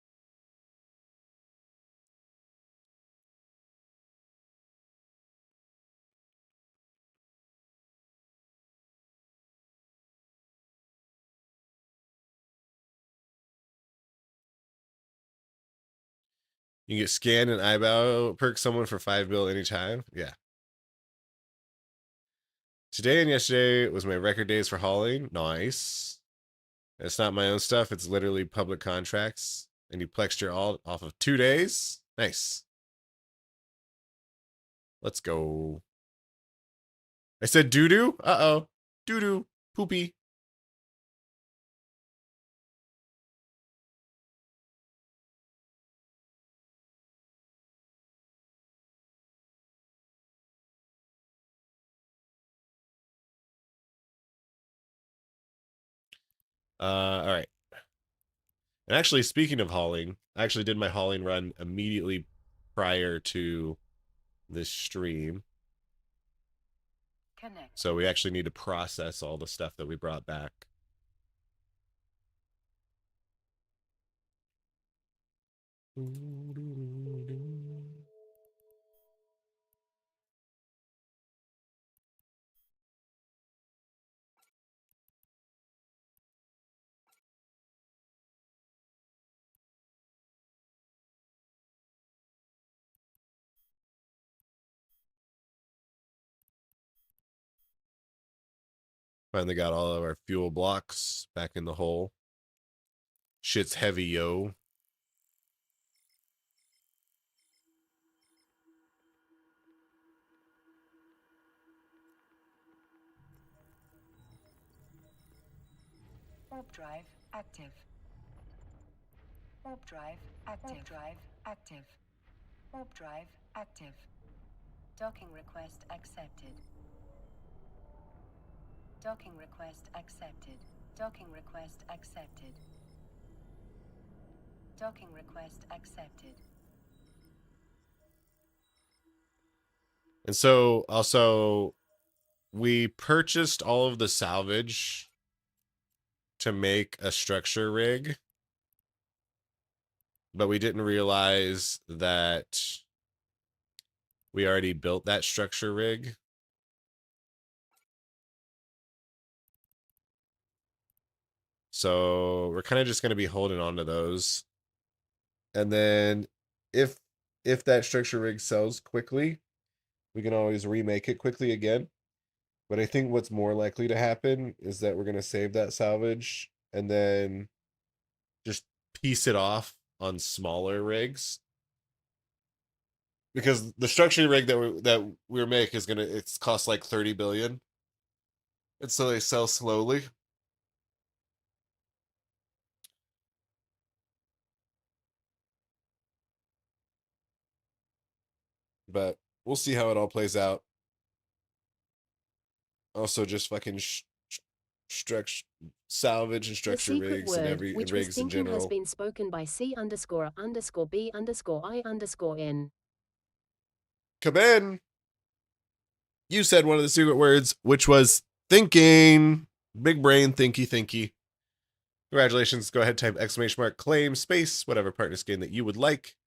S2: You can get scanned and eyebrow perk someone for 5 bill anytime. Yeah. Today and yesterday was my record days for hauling. Nice. It's not my own stuff. It's literally public contracts. And you plexed your alt off of 2 days. Nice. Let's go. I said doo-doo? Uh-oh. Doo-doo. Poopy. All right. And actually, speaking of hauling, I actually did my hauling run immediately prior to this stream. So we actually need to process all the stuff that we brought back. Finally got all of our fuel blocks back in the hole. Shit's heavy, yo.
S6: Warp drive active. Warp drive active. Warp drive active. Warp drive active. Docking request accepted. Docking request accepted. Docking request accepted. Docking request accepted.
S2: And so also we purchased all of the salvage to make a structure rig, but we didn't realize that we already built that structure rig. So we're kind of just going to be holding on to those. And then if that structure rig sells quickly, we can always remake it quickly again. But I think what's more likely to happen is that we're going to save that salvage and then just piece it off on smaller rigs. Because the structure rig that we're make is it's cost like 30 billion. And so they sell slowly. But we'll see how it all plays out. Also, just fucking structure salvage and
S7: The
S2: structure
S7: secret
S2: rigs and
S7: word, which was
S2: rigs in
S7: thinking, has
S2: general.
S7: been spoken by C_B_B_I_N.
S2: Come in. You said one of the secret words, which was thinking. Big brain, thinky. Congratulations. Go ahead, type ! claim space, whatever partner skin that you would like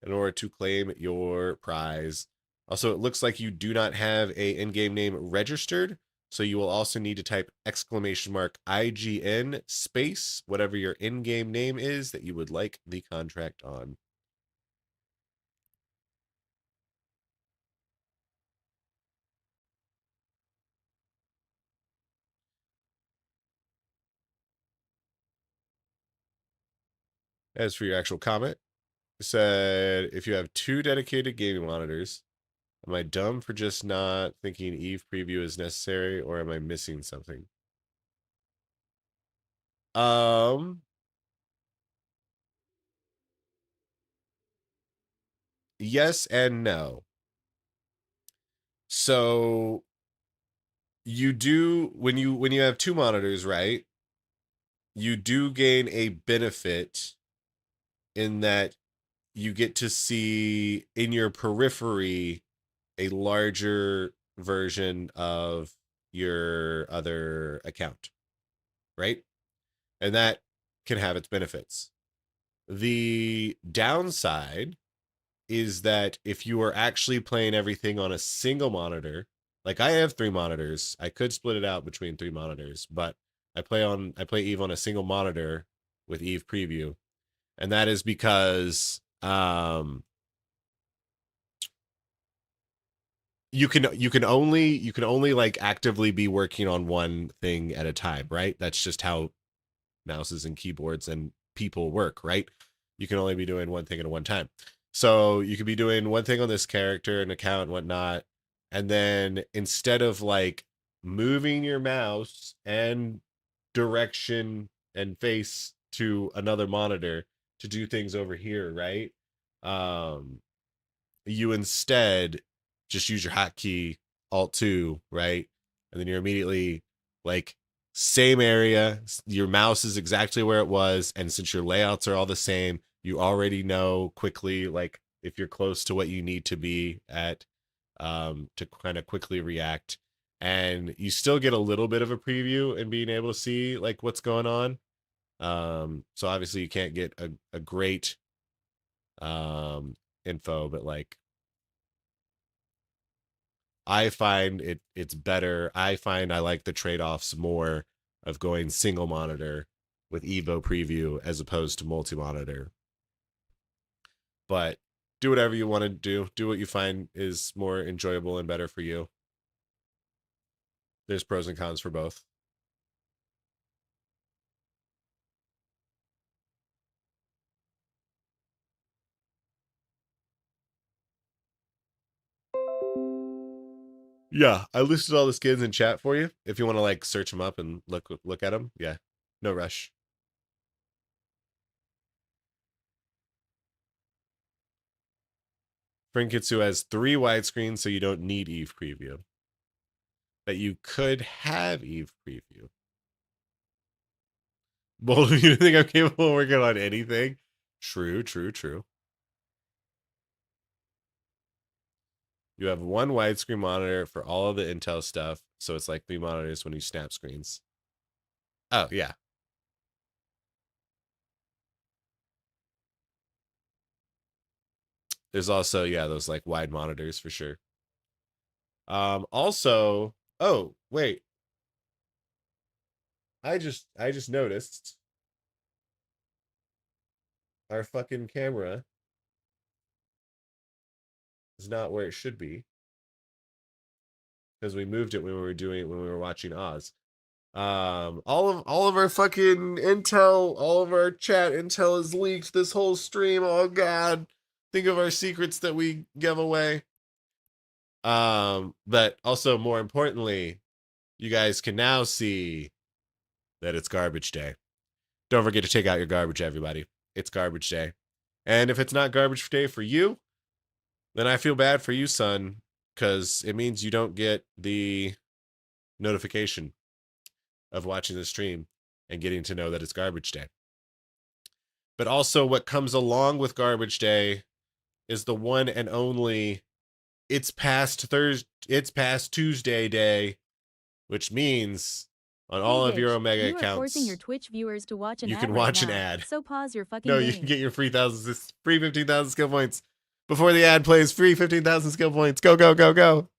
S2: in order to claim your prize. Also, it looks like you do not have a in-game name registered, so you will also need to type !IGN space, whatever your in-game name is that you would like the contract on. As for your actual comment, it said, if you have 2 dedicated gaming monitors, am I dumb for just not thinking Eve preview is necessary, or am I missing something? Yes and no. So you do when you have 2 monitors, right? You do gain a benefit in that you get to see in your periphery a larger version of your other account, right? And that can have its benefits. The downside is that if you are actually playing everything on a single monitor, like I have 3 monitors, I could split it out between 3 monitors, but I play Eve on a single monitor with Eve preview. And that is because you can only like actively be working on one thing at a time, right? That's just how mouses and keyboards and people work, right? You can only be doing one thing at one time. So you could be doing one thing on this character and account and whatnot, and then instead of like moving your mouse and direction and face to another monitor to do things over here, right? You instead just use your hotkey Alt 2, right? And then you're immediately like same area, your mouse is exactly where it was, and since your layouts are all the same, you already know quickly like if you're close to what you need to be at to kind of quickly react, and you still get a little bit of a preview and being able to see like what's going on. So obviously you can't get a great info, but like I find it's better. I find I like the trade-offs more of going single monitor with Evo preview as opposed to multi-monitor. But do whatever you want to do. Do what you find is more enjoyable and better for you. There's pros and cons for both. Yeah, I listed all the skins in chat for you. If you want to like search them up and look at them, yeah. No rush. Frinkitsu has 3 widescreens, so you don't need Eve Preview. But you could have Eve Preview. Bold of you to think I'm capable of working on anything? True, true, true. You have 1 widescreen monitor for all of the Intel stuff, so it's like 3 monitors when you snap screens. Oh, yeah. There's also, yeah, those like wide monitors for sure. Also, oh, wait. I just noticed our fucking camera is not where it should be because we moved it when we were doing it when we were watching Oz. All of our fucking intel, all of our chat intel is leaked this whole stream. Oh god. Think of our secrets that we give away. But also more importantly, you guys can now see that it's garbage day. Don't forget to take out your garbage, everybody. It's garbage day. And if it's not garbage day for you, then I feel bad for you, son, because it means you don't get the notification of watching the stream and getting to know that it's garbage day. But also what comes along with garbage day is the one and only it's past Tuesday day, which means on all of your Omega
S7: you are
S2: accounts,
S7: forcing your Twitch viewers to watch an
S2: you
S7: ad
S2: can
S7: right
S2: watch an
S7: now.
S2: ad.
S7: So pause your fucking
S2: No,
S7: game.
S2: you can get your free 15,000 skill points before the ad plays. Free 15,000 skill points. Go, go, go, go.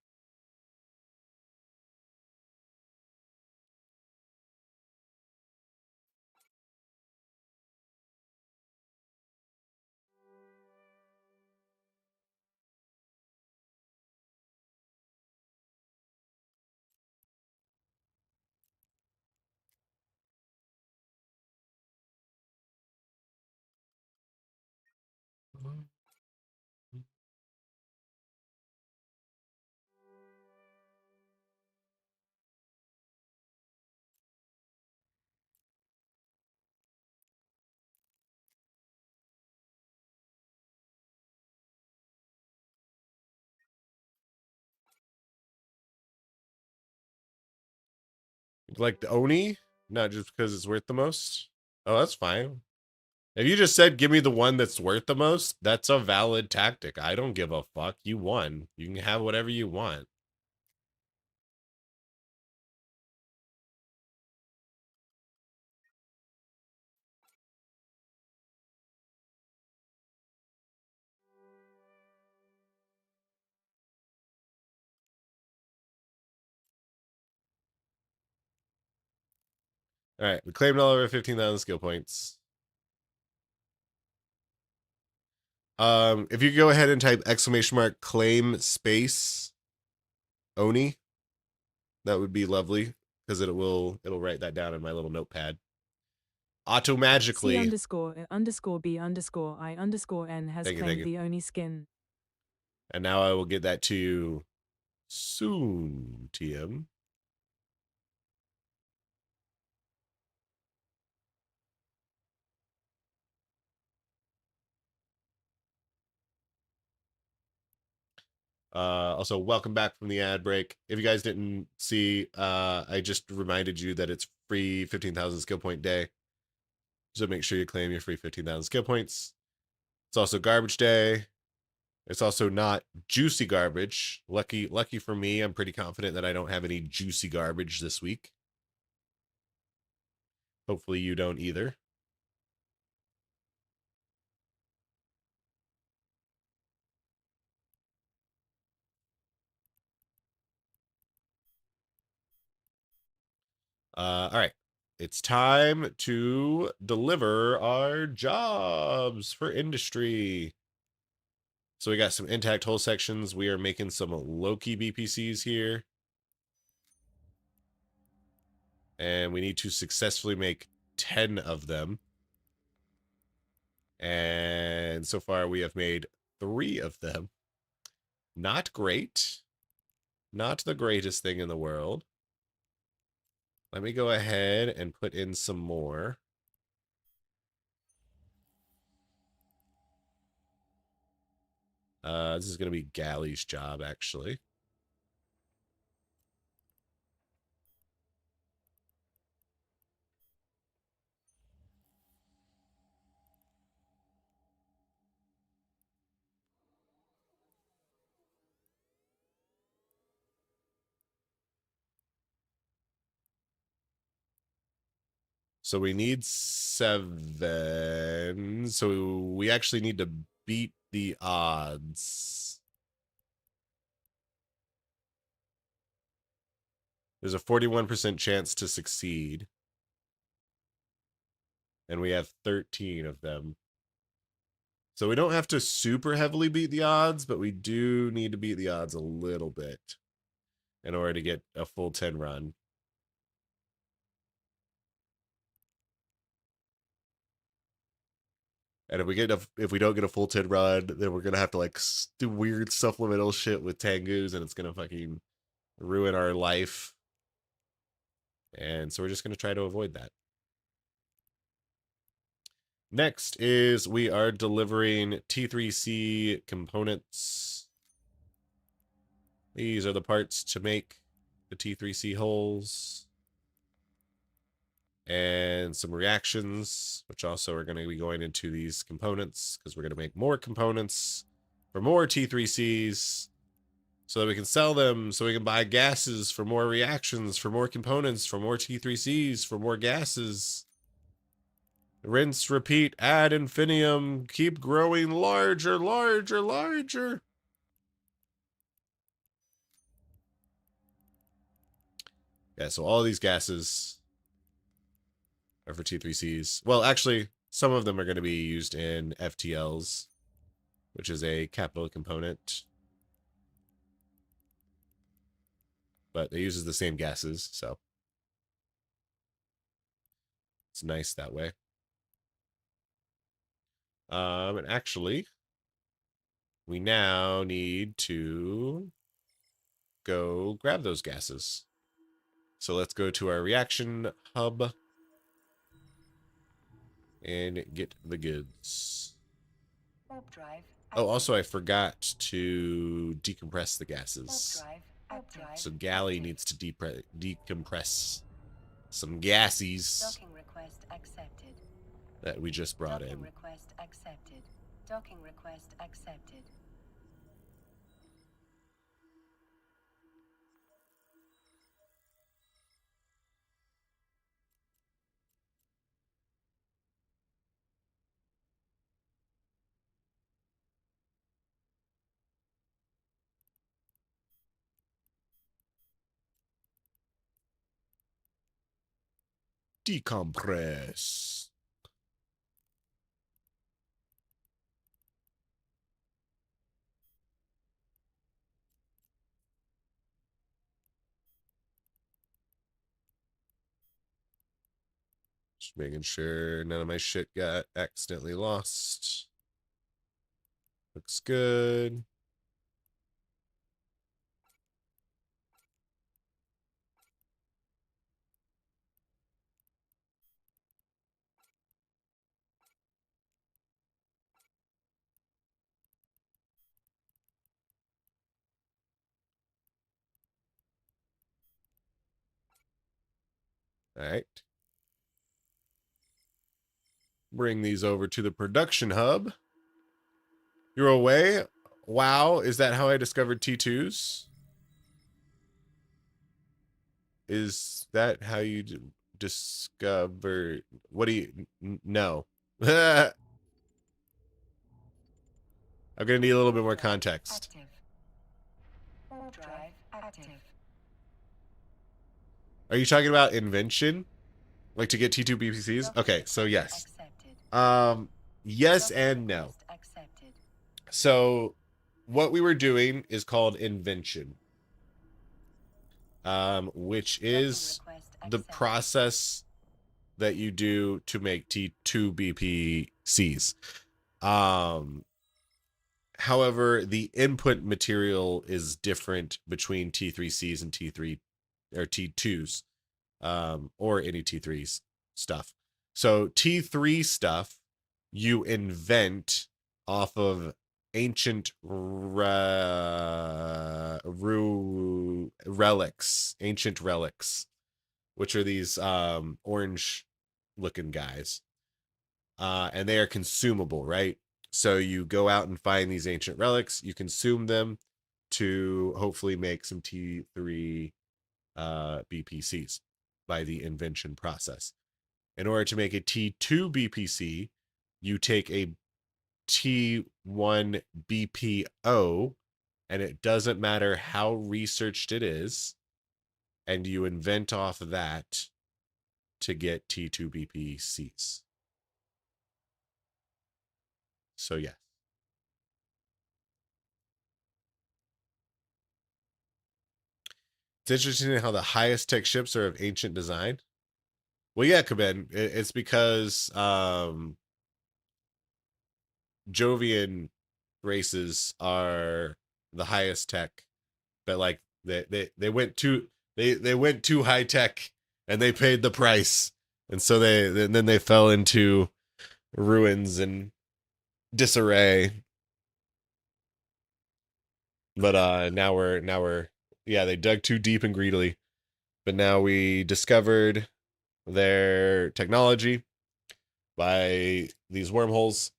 S2: Like the Oni, not just because it's worth the most. Oh, that's fine. If you just said, give me the one that's worth the most, that's a valid tactic. I don't give a fuck. You won. You can have whatever you want. All right, we claimed all of our 15,000 skill points. If you go ahead and type !! claim space Oni, that would be lovely because it'll write that down in my little notepad. Automagically.
S8: C_B_I_N has
S2: Thank you,
S8: claimed the Oni skin.
S2: And now I will get that to you soon, TM. Also, welcome back from the ad break. If you guys didn't see, I just reminded you that it's free 15,000 skill point day. So make sure you claim your free 15,000 skill points. It's also garbage day. It's also not juicy garbage. Lucky for me, I'm pretty confident that I don't have any juicy garbage this week. Hopefully you don't either. All right. It's time to deliver our jobs for industry. So we got some intact hull sections. We are making some Loki BPCs here. And we need to successfully make 10 of them. And so far we have made 3 of them. Not great. Not the greatest thing in the world. Let me go ahead and put in some more. This is going to be Galley's job, actually. So we need 7. So we actually need to beat the odds. There's a 41% chance to succeed. And we have 13 of them. So we don't have to super heavily beat the odds, but we do need to beat the odds a little bit in order to get a full 10 run. And if we don't get a full 10 run, then we're gonna have to like do weird supplemental shit with Tengus, and it's gonna fucking ruin our life. And so we're just gonna try to avoid that. Next is we are delivering T3C components. These are the parts to make the T3C holes. And some reactions, which also are going to be going into these components, because we're going to make more components for more T3Cs so that we can sell them, so we can buy gases for more reactions, for more components, for more T3Cs, for more gases. Rinse, repeat, ad infinitum, keep growing larger, larger, larger. Yeah, so all these gases are for T3Cs. Well, actually, some of them are going to be used in FTLs, which is a capital component. But it uses the same gases, so it's nice that way. And actually, we now need to go grab those gases. So let's go to our reaction hub and get the goods.
S6: Warp drive
S2: Oh, also I
S6: active.
S2: forgot to decompress the gases.
S6: Warp drive active.
S2: So Galley needs to decompress some gases
S6: Docking request accepted.
S2: that we just brought
S6: Docking
S2: in.
S6: request accepted. Docking request accepted.
S2: Decompress. Just making sure none of my shit got accidentally lost. Looks good. All right. Bring these over to the production hub. You're away? Wow, is that how I discovered T2s? Is that how you discover? What do you... No. I'm going to need a little bit more context.
S6: Active. Warp drive active.
S2: Are you talking about invention? Like to get T2 BPCs? Okay, so yes.
S6: Accepted.
S2: Yes
S6: Docking
S2: and no.
S6: request accepted.
S2: So what we were doing is called invention, which is
S6: Docking request
S2: the
S6: accepted.
S2: process that you do to make T2 BPCs. However, the input material is different between T3Cs and T3 or T2s. or any T3 stuff. So T3 stuff you invent off of ancient relics, which are these orange looking guys. And they are consumable, right? So you go out and find these ancient relics, you consume them to hopefully make some T3 BPCs by the invention process. In order to make a T2 BPC, you take a T1 BPO, and it doesn't matter how researched it is, and you invent off of that to get T2 BPCs. So, yeah. It's interesting how the highest tech ships are of ancient design. Well, yeah, Kaben, it's because Jovian races are the highest tech, but like they went too they went too high tech and they paid the price, and so then they fell into ruins and disarray. But now we're yeah, they dug too deep and greedily, but now we discovered their technology by these wormholes,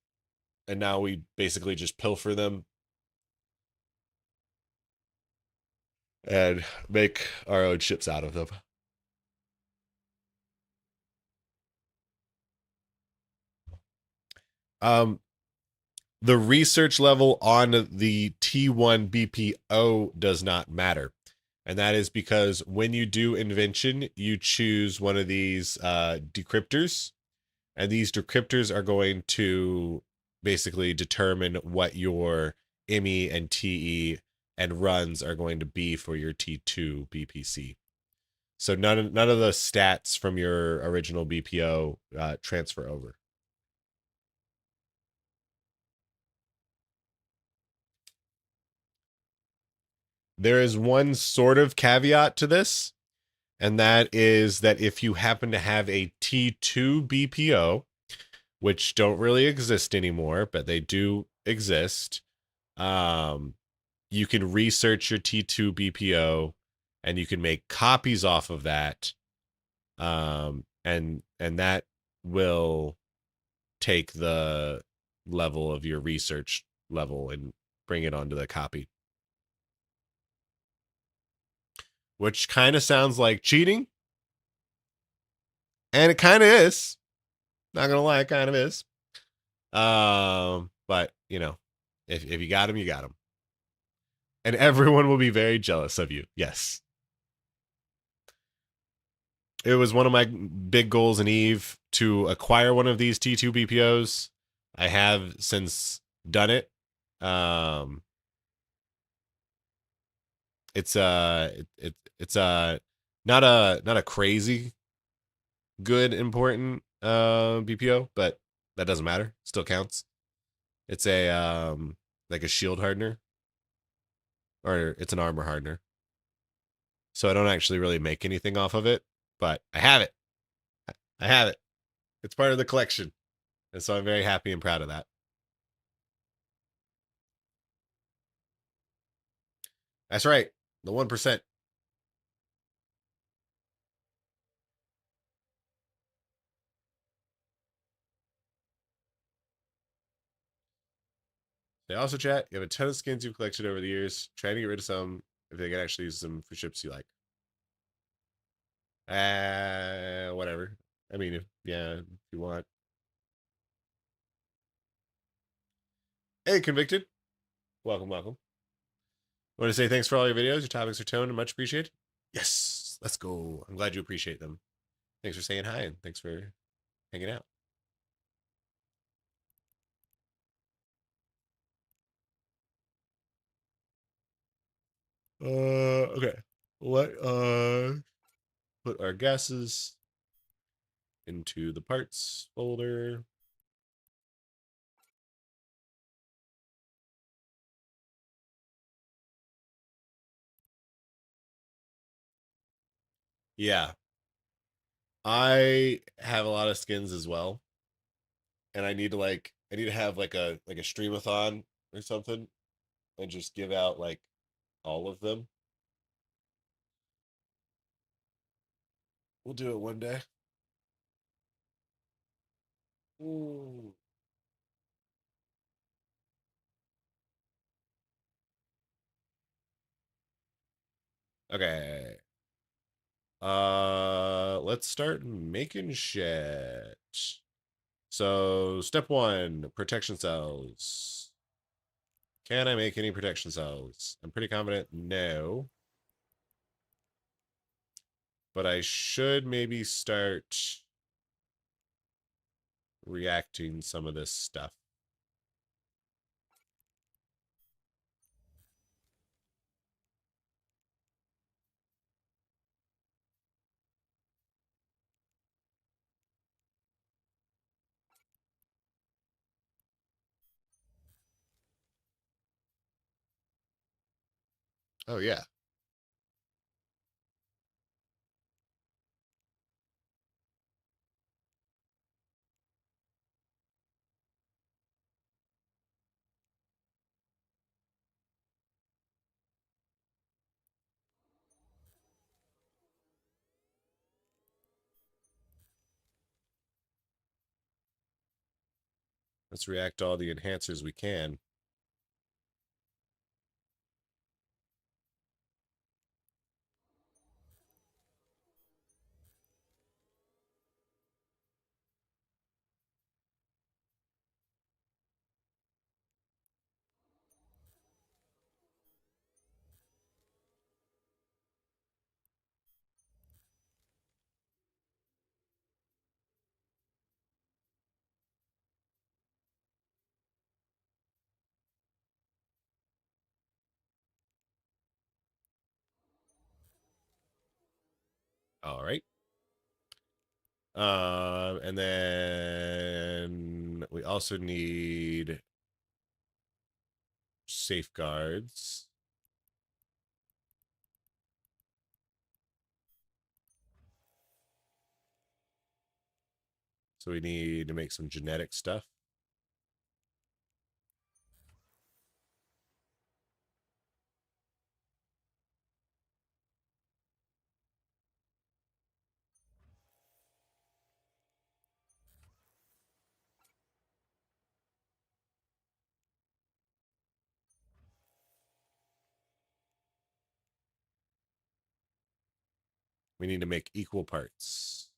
S2: and now we basically just pilfer them and make our own ships out of them. The research level on the T1 BPO does not matter. And that is because when you do invention, you choose one of these decryptors. And these decryptors are going to basically determine what your ME and TE and runs are going to be for your T2 BPC. So none of the stats from your original BPO transfer over. There is one sort of caveat to this, and that is that if you happen to have a T2 BPO, which don't really exist anymore, but they do exist, you can research your T2 BPO and you can make copies off of that, and that will take the level of your research level and bring it onto the copy, which kind of sounds like cheating, and it kind of is. Not gonna lie, it kind of is. But you know, if you got them, you got them, and everyone will be very jealous of you. Yes, it was one of my big goals in Eve to acquire one of these T2 BPOs. I have since done it. It's it's not a crazy good important BPO, but that doesn't matter. Still counts. It's a like a shield hardener, or it's an armor hardener. So I don't actually really make anything off of it, but I have it. I have it. It's part of the collection. And so I'm very happy and proud of that. That's right. The 1%. They also chat, you have a ton of skins you've collected over the years. Trying to get rid of some if they can actually use them for ships you like. Whatever. I mean, if you want. Hey, Convicted. Welcome, welcome. I want to say thanks for all your videos. Your topics are toned and much appreciated. Yes, let's go. I'm glad you appreciate them. Thanks for saying hi, and thanks for hanging out. Okay. Let put our gases into the parts folder. Yeah. I have a lot of skins as well, and I need to have like a streamathon or something, and just give out like all of them. We'll do it one day. Ooh. Okay. Let's start making shit. So, step 1, protection cells. Can I make any protection cells? I'm pretty confident no. But I should maybe start reacting some of this stuff. Oh, yeah. Let's react to all the enhancers we can. All right. And then we also need safeguards. So we need to make some genetic stuff. We need to make equal parts.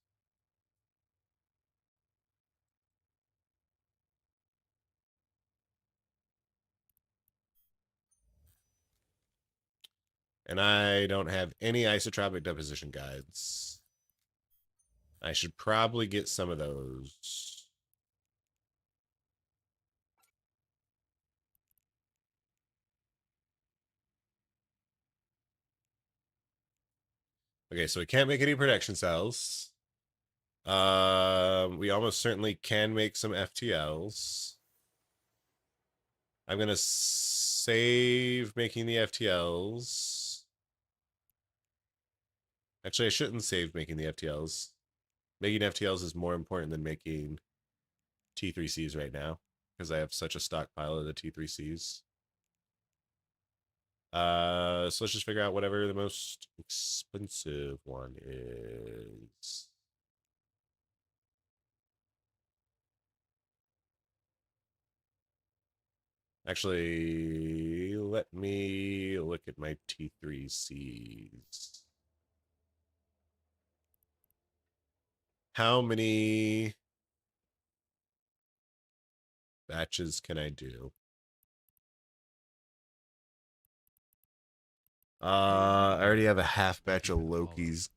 S2: And I don't have any isotropic deposition guides. I should probably get some of those. Okay, so we can't make any protection cells. We almost certainly can make some FTLs. I'm gonna save making the FTLs. Actually, I shouldn't save making the FTLs. Making FTLs is more important than making T3Cs right now, because I have such a stockpile of the T3Cs. So let's just figure out whatever the most expensive one is. Actually, let me look at my T3Cs. How many batches can I do? I already have a half batch of Lokis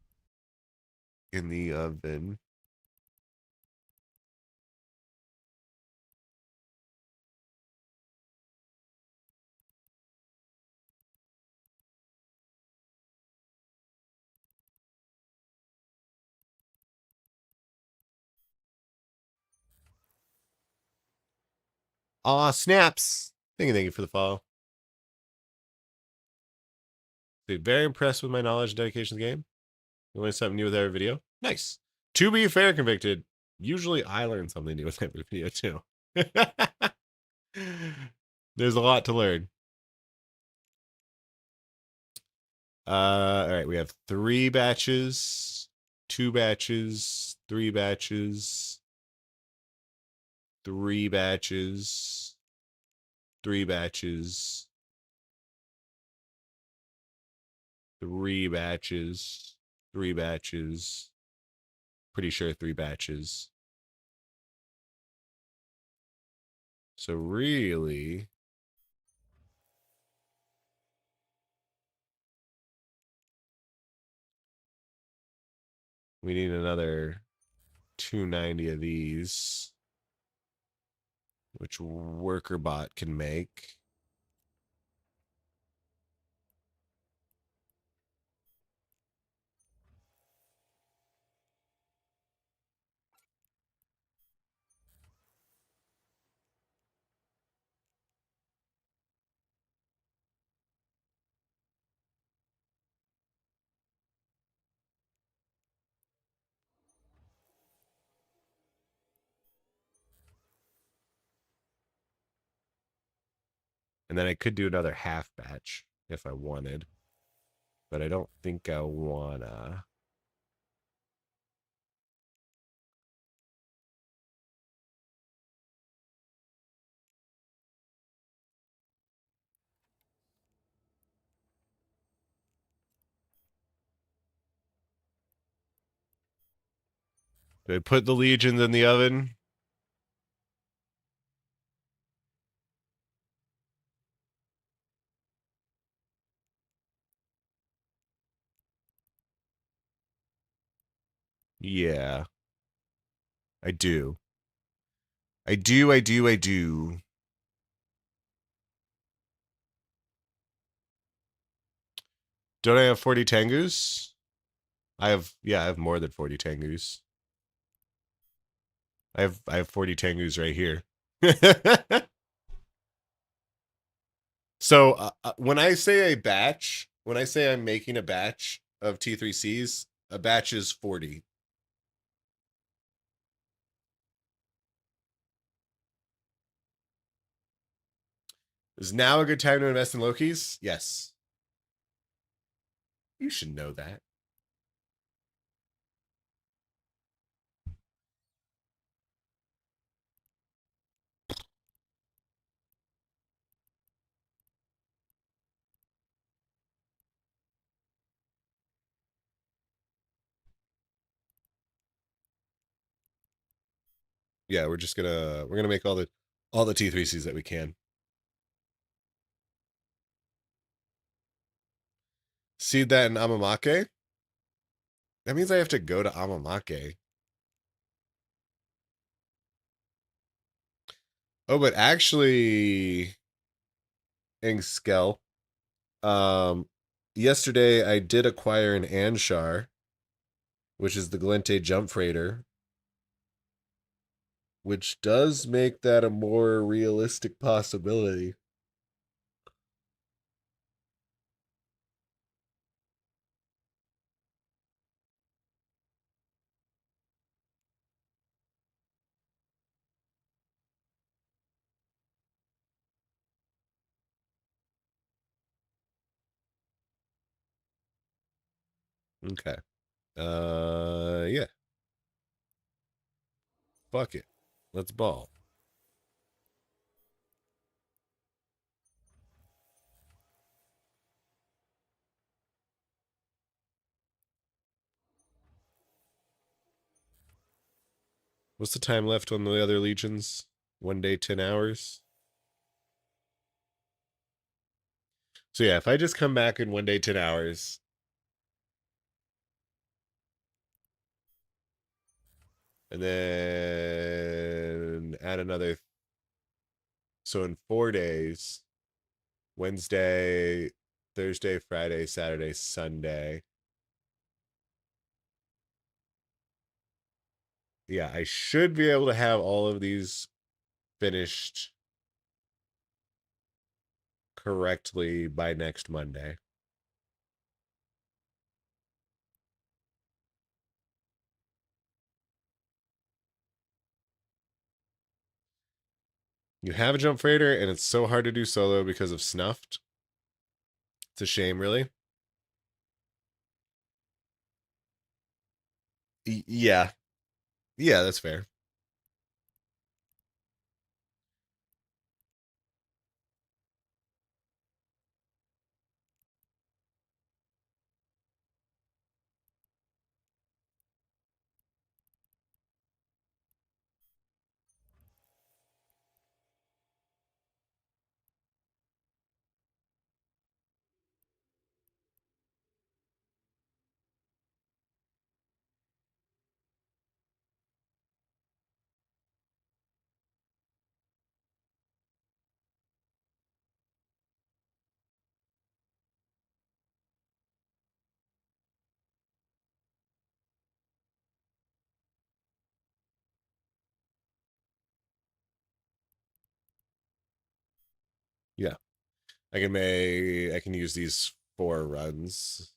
S2: in the oven. Aw, snaps! Thank you for the follow. So very impressed with my knowledge and dedication to the game. You learn something new with every video. Nice. To be fair, convicted, usually I learn something new with every video too. There's a lot to learn. All right, we have 3 batches, 2 batches, 3 batches, 3 batches, 3 batches, 3 batches, 3 batches. Pretty sure 3 batches. So really, we need another 290 of these, which WorkerBot can make. And then I could do another half batch if I wanted. But I don't think I wanna. Do I put the legions in the oven? Yeah. I do. I do. Don't I have 40 Tengus? I have more than 40 Tengus. I have 40 Tengus right here. So when I say a batch, when I say I'm making a batch of T3Cs, a batch is 40. Is now a good time to invest in Lokis? Yes. You should know that. Yeah, we're gonna make all the T3Cs that we can. Seed that in Amamake? That means I have to go to Amamake. Oh, but actually, Ingskel, yesterday I did acquire an Anshar, which is the Glente jump freighter, which does make that a more realistic possibility. Okay. Yeah. Fuck it. Let's ball. What's the time left on the other legions? 1 day, 10 hours. So yeah, if I just come back in 1 day, 10 hours, and then add another. So in 4 days, Wednesday, Thursday, Friday, Saturday, Sunday. Yeah, I should be able to have all of these finished correctly by next Monday. You have a jump freighter, and it's so hard to do solo because of snuffed. It's a shame, really. Yeah. Yeah, that's fair. Yeah. I can use these 4 runs.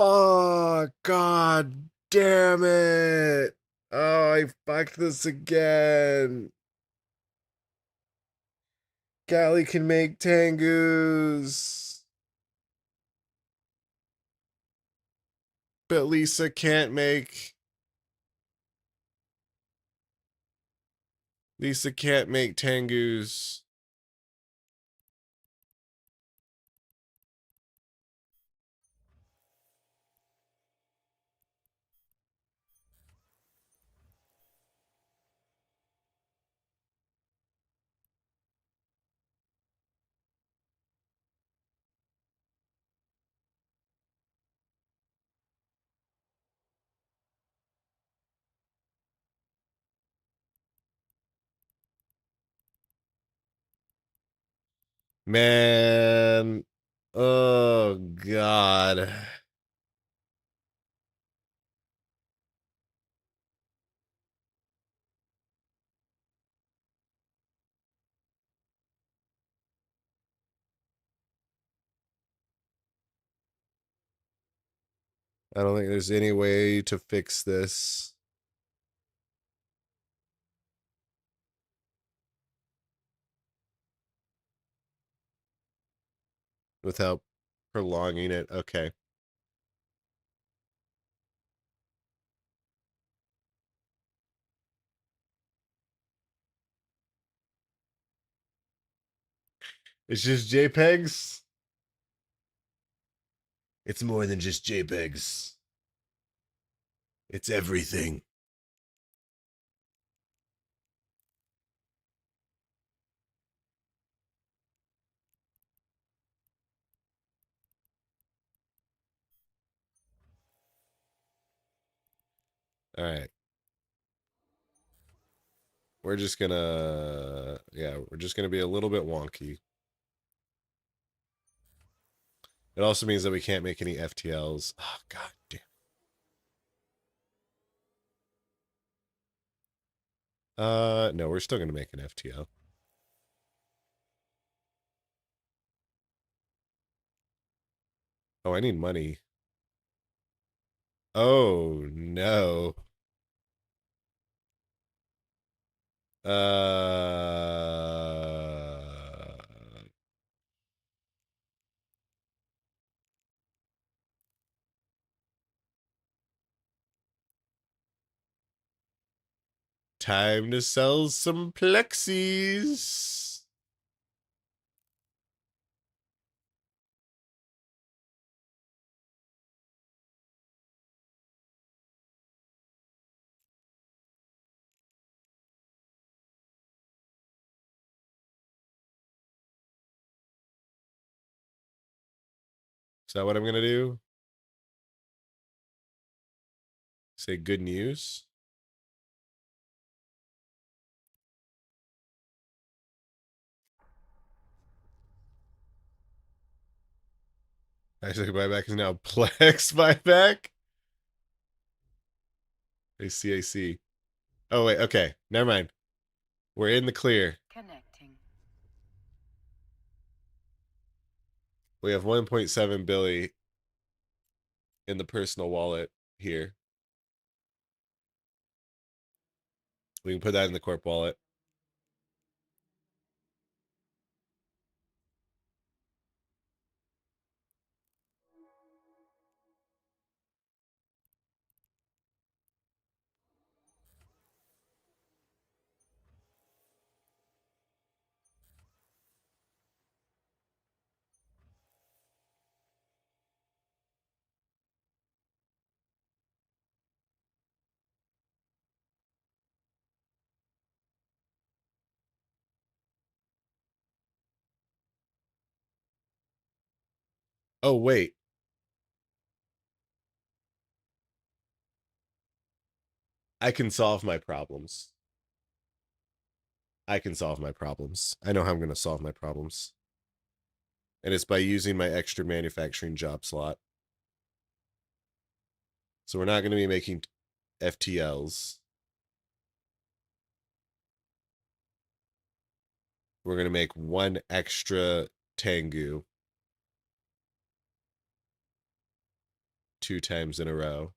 S2: Oh, god damn it. Oh, I fucked this again. Callie can make Tengus. But Lisa can't make. Lisa can't make Tengus. Man. Oh, God. I don't think there's any way to fix this without prolonging it. Okay. It's just JPEGs. It's more than just JPEGs. It's everything. All right. We're just gonna, yeah, we're just gonna be a little bit wonky. It also means that we can't make any FTLs. Oh, god damn. No, we're still gonna make an FTL. Oh, I need money. Oh no. Uh, Time to sell some plexis. Is that what I'm gonna do? Say good news? Isaac buyback is now Plex buyback. I see, I see. Oh, wait, okay. Never mind. We're in the clear.
S6: Connecting.
S2: We have 1.7 billion in the personal wallet here. We can put that in the corp wallet. Oh, wait. I can solve my problems. I can solve my problems. I know how I'm going to solve my problems. And it's by using my extra manufacturing job slot. So we're not going to be making FTLs. We're going to make one extra Tengu 2 times in a row.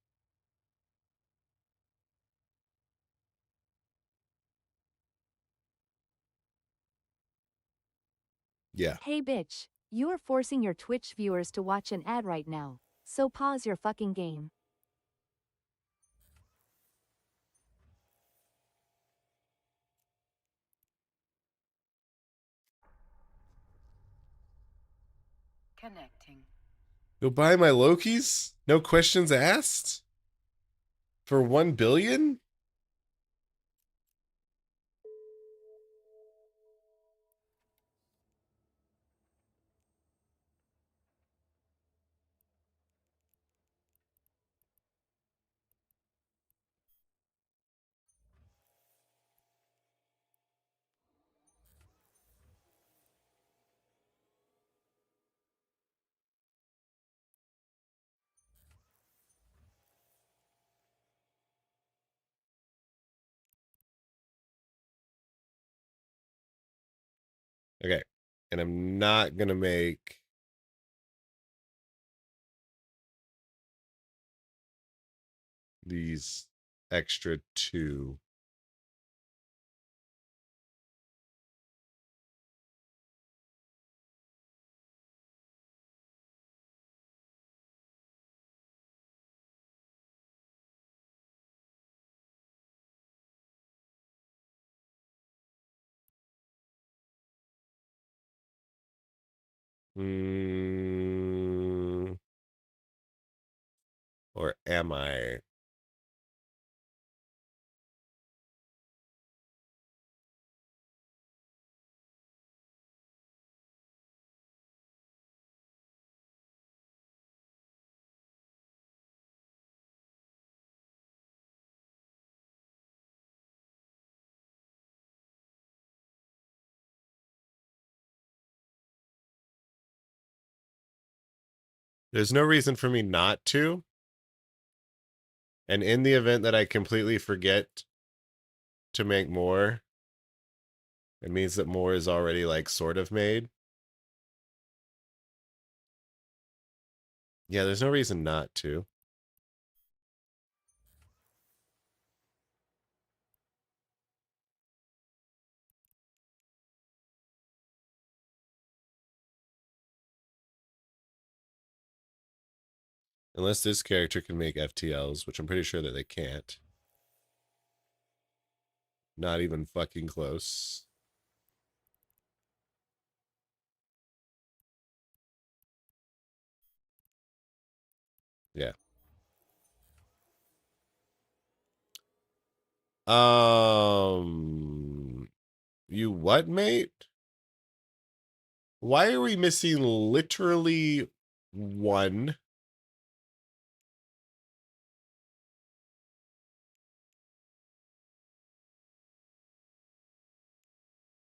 S2: Yeah.
S9: Hey bitch, you are forcing your Twitch viewers to watch an ad right now, so pause your fucking game.
S6: Connecting.
S2: You'll buy my Lokis? No questions asked? For 1 billion? Okay. And I'm not going to make these extra 2. Or am I? There's no reason for me not to. And in the event that I completely forget to make more, it means that more is already like sort of made. Yeah, there's no reason not to. Unless this character can make FTLs, which I'm pretty sure that they can't. Not even fucking close. Yeah. You what, mate? Why are we missing literally 1?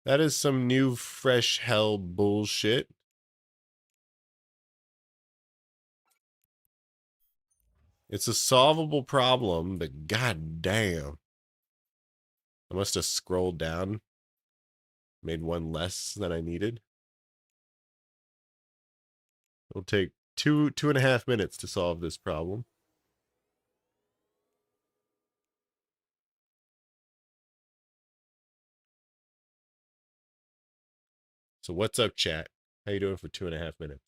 S2: That is some new fresh hell bullshit. It's a solvable problem, but god damn. I must have scrolled down. Made one less than I needed. It'll take 2.5 minutes to solve this problem. So what's up, chat? How you doing for 2.5 minutes?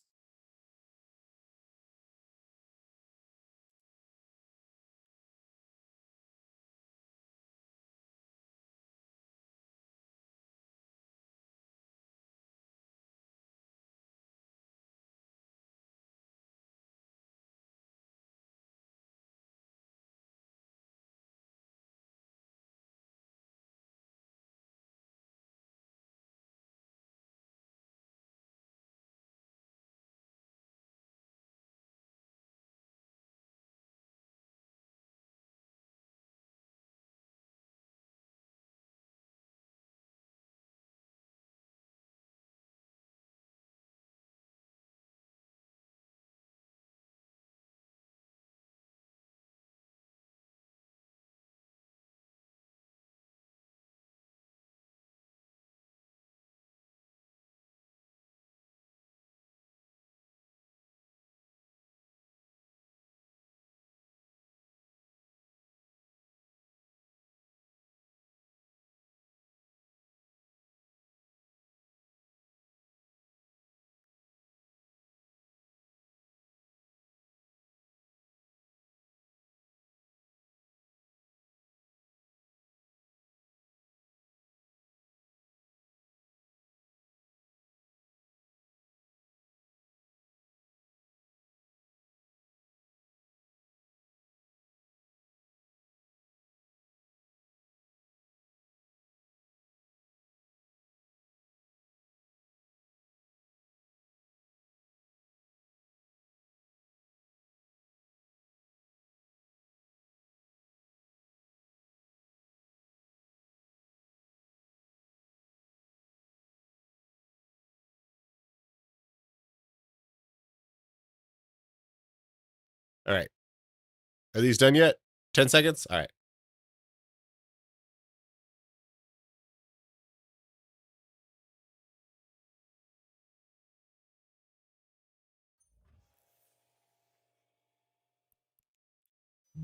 S2: All right. Are these done yet? 10 seconds? All right.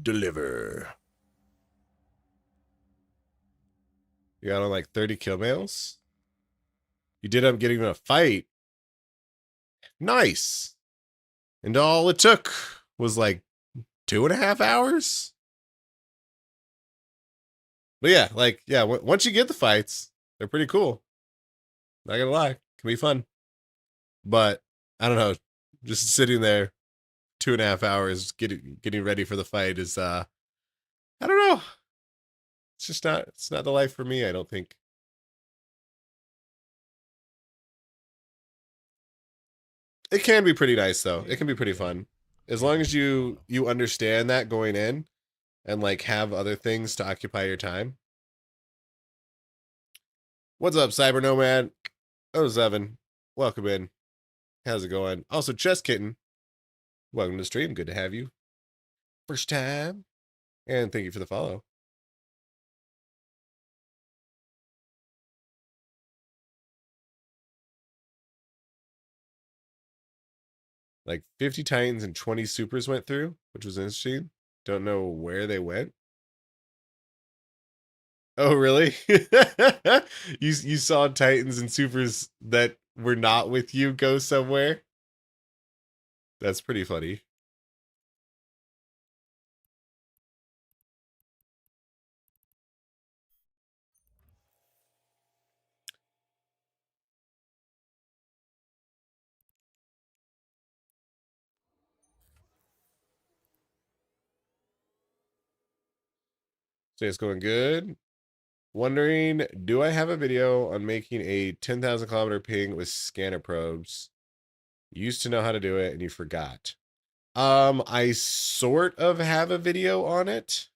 S2: Deliver. You got on like 30 kill mails? You did end up getting in a fight. Nice. And all it took was like 2.5 hours. But yeah, like, yeah, once you get the fights, they're pretty cool. Not gonna lie, can be fun. But I don't know, just sitting there 2.5 hours getting ready for the fight is I don't know. It's not the life for me, I don't think. It can be pretty nice though. It can be pretty fun. As long as you understand that going in and like have other things to occupy your time. What's up, Cyber Nomad? Oh, Zevin. Welcome in. How's it going? Also, Chess Kitten. Welcome to the stream. Good to have you. First time. And thank you for the follow. Like 50 Titans and 20 Supers went through, which was interesting. Don't know where they went. Oh, really? You saw Titans and Supers that were not with you go somewhere? That's pretty funny. So it's going good. Wondering, do I have a video on making a 10,000 kilometer ping with scanner probes? You used to know how to do it and you forgot. I sort of have a video on it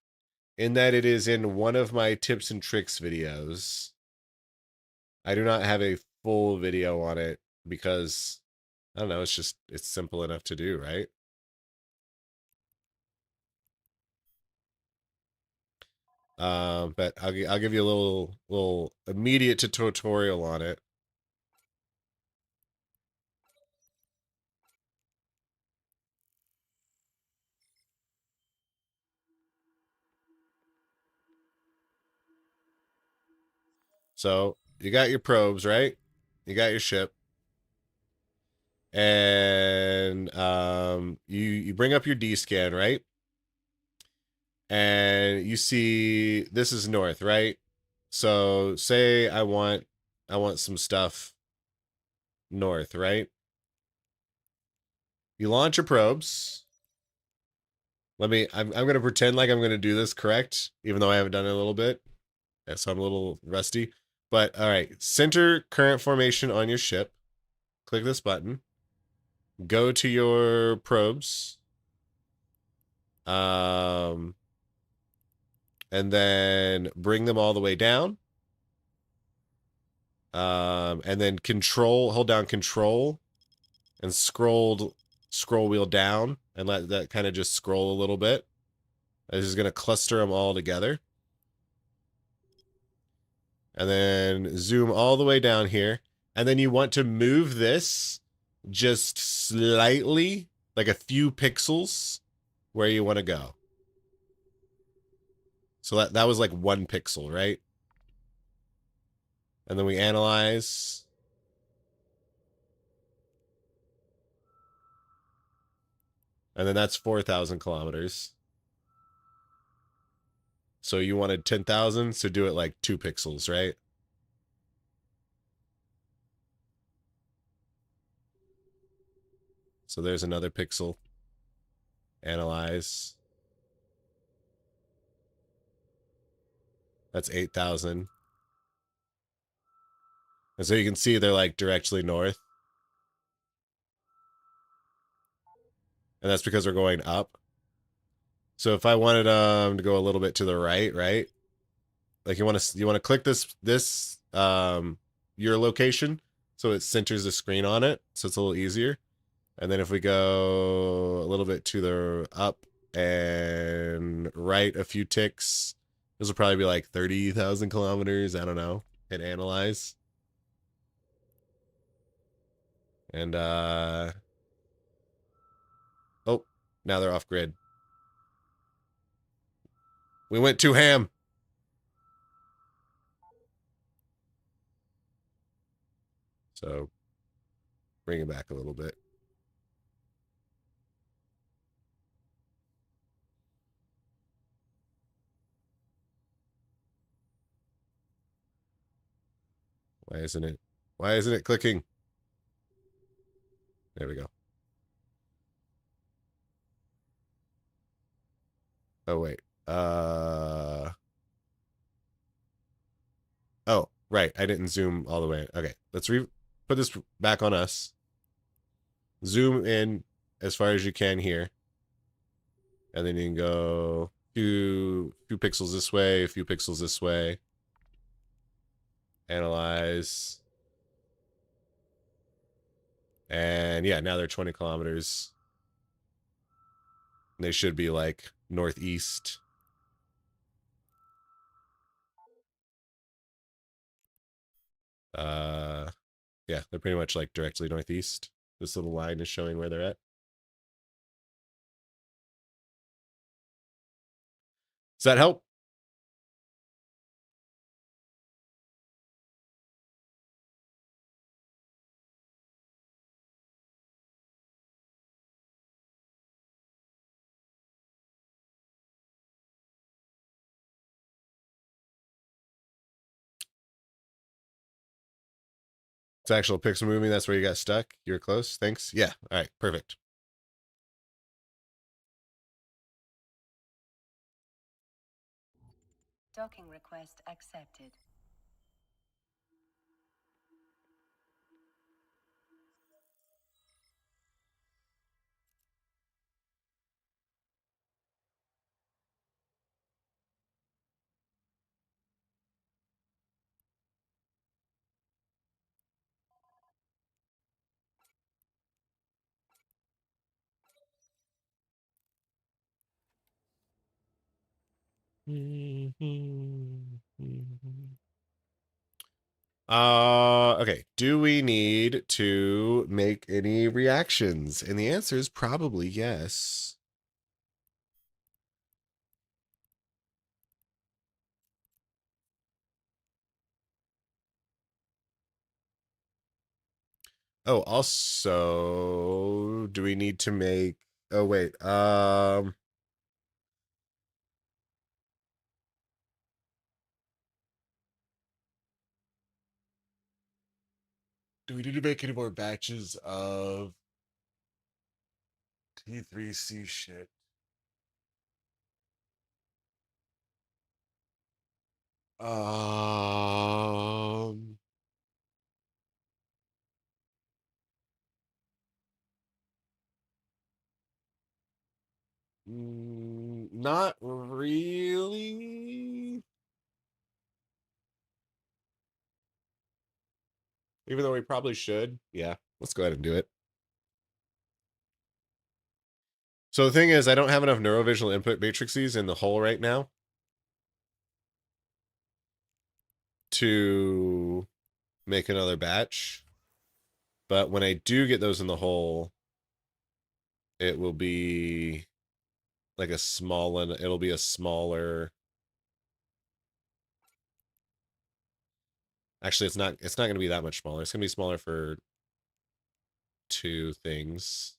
S2: in that it is in one of my tips and tricks videos. I do not have a full video on it because I don't know, it's simple enough to do, right? But I'll give you a little immediate tutorial on it. So you got your probes, right? You got your ship, and you bring up your D scan, right? And you see this is north, right? So say I want some stuff north, right? You launch your probes. I'm gonna pretend like I'm gonna do this correct, even though I haven't done it a little bit. So I'm a little rusty. But all right, center current formation on your ship. Click this button. Go to your probes. And then bring them all the way down. And then hold down control and scroll wheel down and let that kind of just scroll a little bit. This is going to cluster them all together. And then zoom all the way down here. And then you want to move this just slightly, like a few pixels, where you want to go. So that was like 1 pixel, right? And then we analyze. And then that's 4,000 kilometers. So you wanted 10,000, so do it like 2 pixels, right? So there's another pixel. Analyze. That's 8,000. And so you can see they're like directly north. And that's because we're going up. So if I wanted to go a little bit to the right, right? Like you want to click this your location so it centers the screen on it, so it's a little easier. And then if we go a little bit to the up and right a few ticks, this will probably be like 30,000 kilometers. I don't know. Hit analyze. And oh, now they're off grid. We went too ham. So bring it back a little bit. Why isn't it clicking? There we go. Oh wait. Oh, right. I didn't zoom all the way. Okay. Let's put this back on us. Zoom in as far as you can here. And then you can go few pixels this way, a few pixels this way. Analyze. And yeah, now they're 20 kilometers. They should be like northeast. Yeah, they're pretty much like directly northeast. This little line is showing where they're at. Does that help? It's actual pixel moving. That's where you got stuck. You're close. Thanks. Yeah. All right. Perfect.
S6: Docking request accepted.
S2: Okay. Do we need to make any reactions? And the answer is probably yes. Oh, also, do we need to make, oh wait, do we need to make any more batches of T3C shit? Um, Not really. Even though we probably should. Yeah, let's go ahead and do it. So the thing is, I don't have enough neurovisual input matrices in the hole right now to make another batch. But when I do get those in the hole, it will be like a small one. It'll be a smaller. Actually, it's not going to be that much smaller. It's going to be smaller for two things.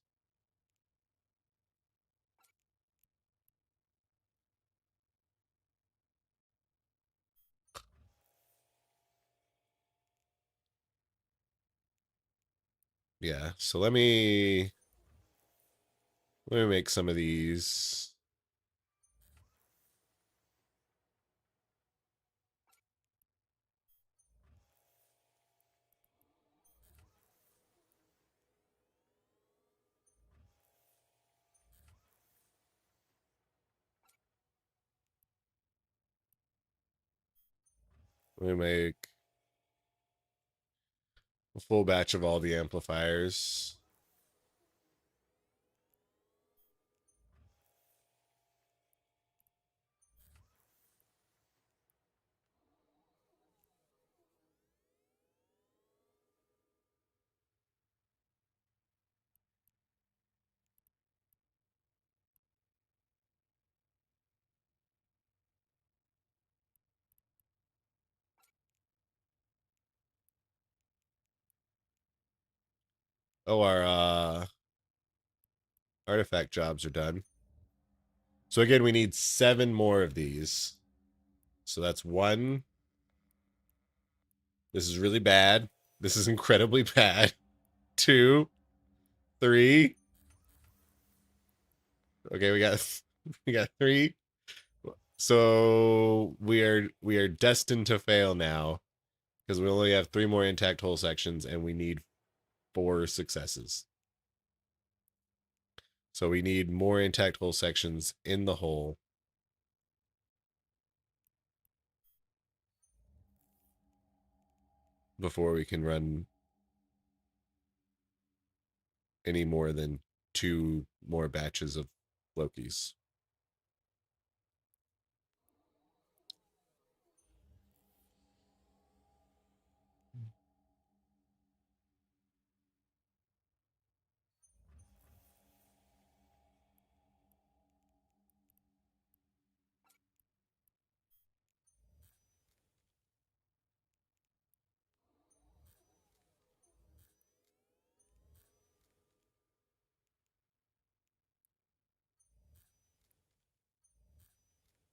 S2: Yeah, so let me make some of these. Let me make a full batch of all the amplifiers. Oh, our artifact jobs are done. So again, we need 7 more of these. So that's 1. This is really bad. This is incredibly bad. 2, 3. Okay, we got 3. So we are destined to fail now because we only have 3 more intact hole sections and we need 4 successes. So we need more intact hole sections in the hole before we can run any more than 2 more batches of Lokis.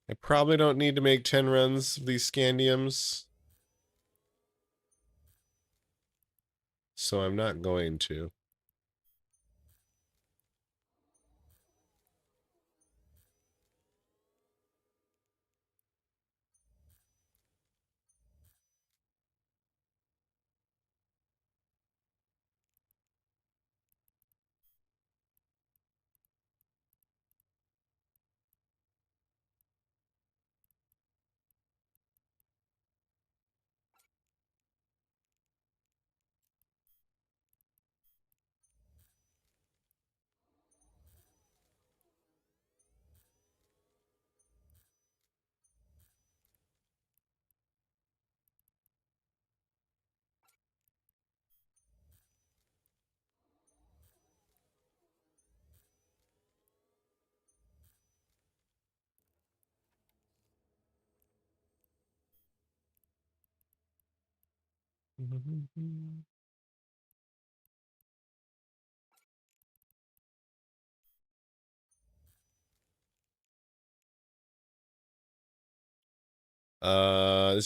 S2: I probably don't need to make 10 runs of these scandiums, so I'm not going to. This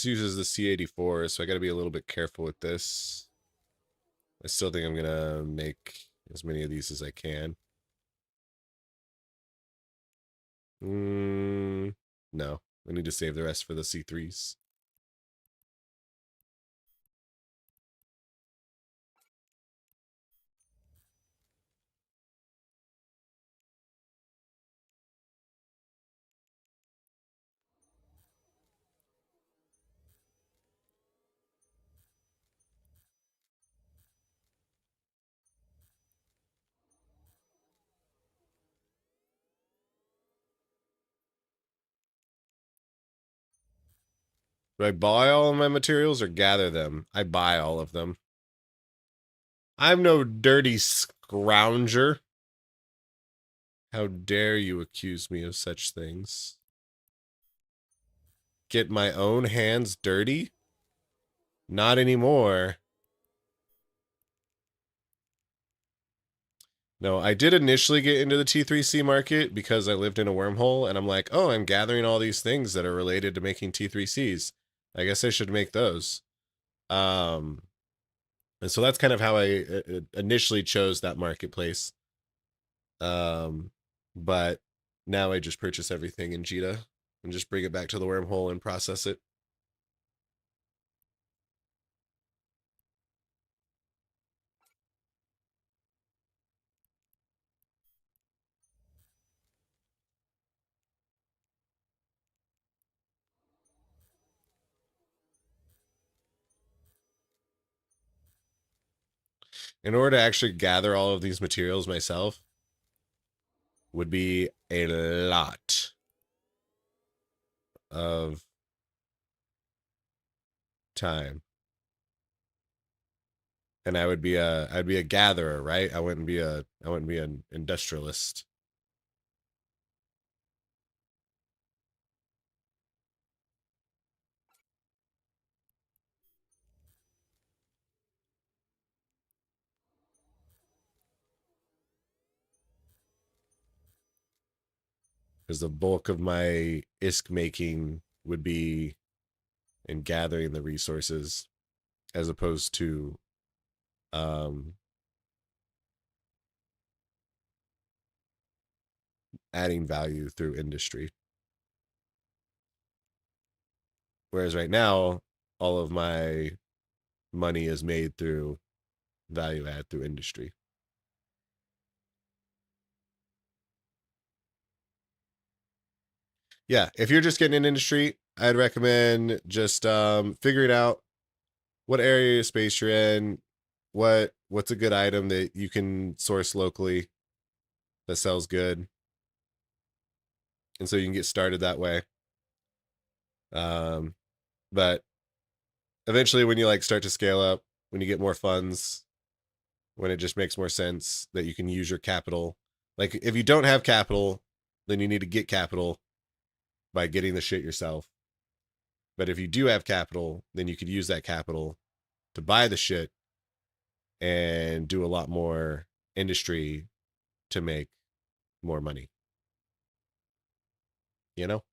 S2: uses the C84, so I got to be a little bit careful with this. I still think I'm gonna make as many of these as I can. No, I need to save the rest for the C3s. Do I buy all of my materials or gather them? I buy all of them. I'm no dirty scrounger. How dare you accuse me of such things? Get my own hands dirty? Not anymore. No, I did initially get into the T3C market because I lived in a wormhole, and I'm like, oh, I'm gathering all these things that are related to making T3Cs. I guess I should make those. And so that's kind of how I initially chose that marketplace. But now I just purchase everything in Jita and just bring it back to the wormhole and process it. In order to actually gather all of these materials myself would be a lot of time. And I'd be a gatherer, right? I wouldn't be an industrialist. Because the bulk of my ISK making would be in gathering the resources as opposed to adding value through industry. Whereas right now, all of my money is made through value add through industry. Yeah, if you're just getting in industry, I'd recommend just figuring out what area of space you're in, what's a good item that you can source locally that sells good, and so you can get started that way. But eventually, when you like start to scale up, when you get more funds, when it just makes more sense that you can use your capital. Like if you don't have capital, then you need to get capital by getting the shit yourself. But if you do have capital, then you could use that capital to buy the shit and do a lot more industry to make more money. You know?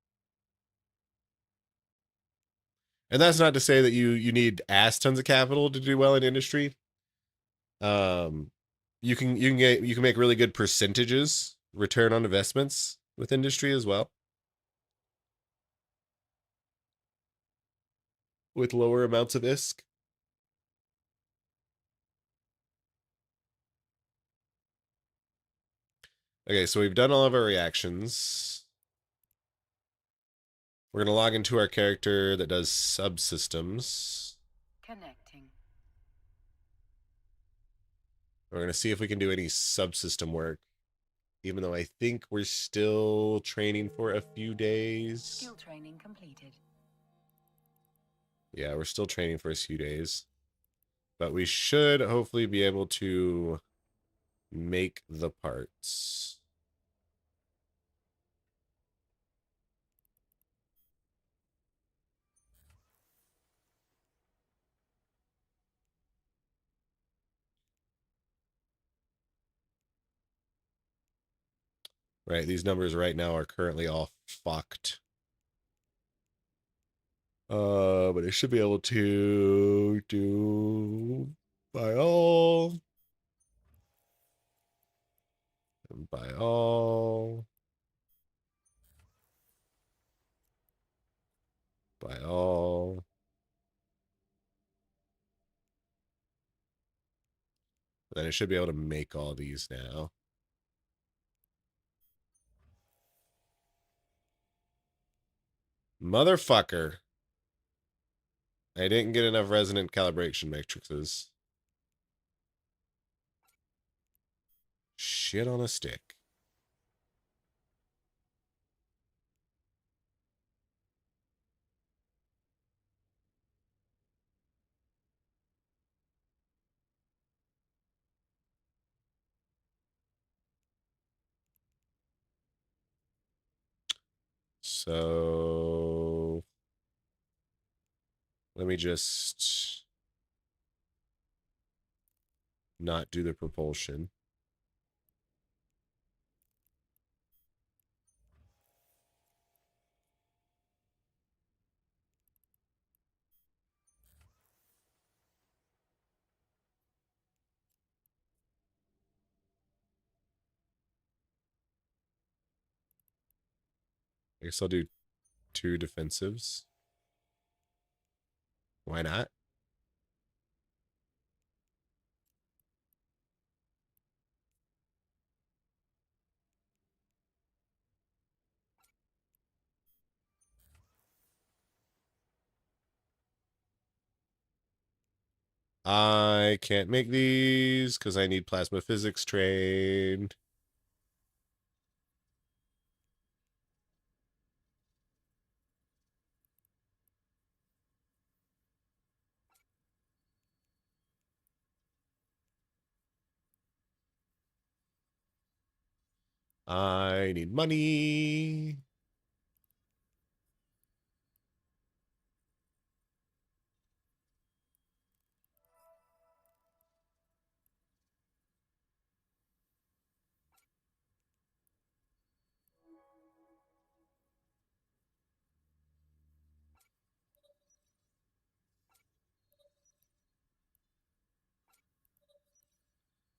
S2: And that's not to say that you need ass tons of capital to do well in industry. You can make really good percentages return on investments with industry as well, with lower amounts of ISK. Okay, so we've done all of our reactions. We're going to log into our character that does subsystems.
S6: Connecting.
S2: We're going to see if we can do any subsystem work, even though I think we're still training for a few days.
S6: Skill training completed.
S2: Yeah, we're still training for a few days. But we should hopefully be able to make the parts. Right, these numbers right now are currently all fucked. But I should be able to do by all. And by all. By all. Then I should be able to make all these now. Motherfucker. I didn't get enough resonant calibration matrices. Shit on a stick. So let me just not do the propulsion. I guess I'll do 2 defensives. Why not? I can't make these because I need plasma physics trained. I need money.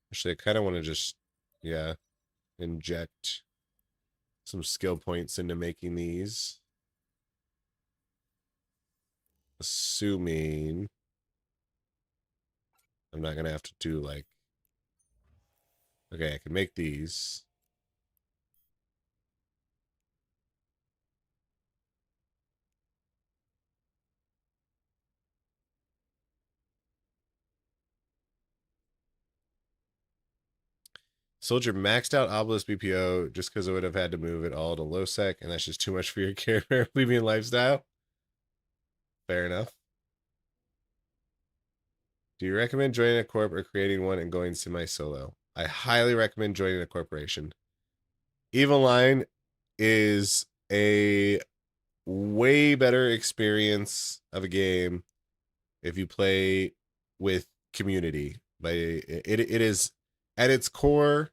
S2: Actually, I kind of want to just, yeah, inject some skill points into making these. Assuming I'm not going to have to do like, okay, I can make these. Soldier maxed out Obelisk BPO just because I would have had to move it all to low sec, and that's just too much for your character plebeian lifestyle. Fair enough. Do you recommend joining a corp or creating one and going semi-solo? I highly recommend joining a corporation. Evil Line is a way better experience of a game if you play with community. It is at its core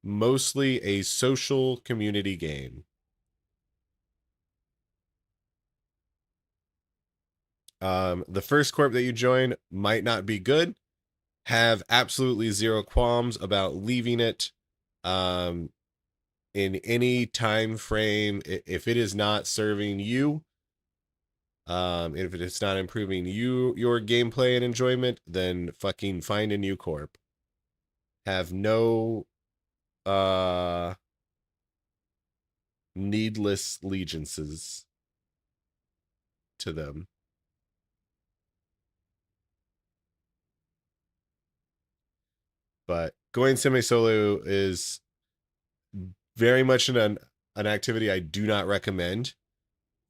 S2: mostly a social community game. The first corp that you join might not be good. Have absolutely zero qualms about leaving it in any time frame if it is not serving you. If it's not improving your gameplay and enjoyment, then fucking find a new corp. Have no needless allegiances to them. But going semi-solo is very much an activity I do not recommend.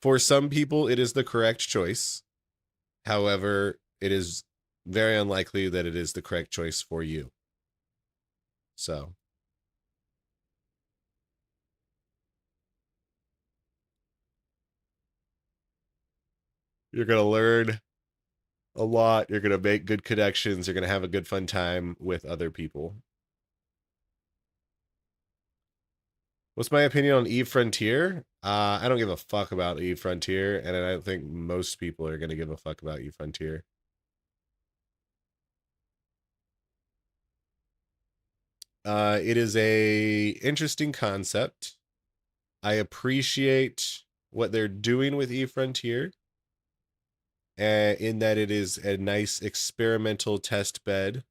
S2: For some people, it is the correct choice. However, it is very unlikely that it is the correct choice for you. So, you're going to learn a lot. You're going to make good connections. You're going to have a good fun time with other people. What's my opinion on Eve Frontier? I don't give a fuck about Eve Frontier, and I don't think most people are going to give a fuck about Eve Frontier. It is a interesting concept. I appreciate what they're doing with Eve Frontier, in that it is a nice experimental test bed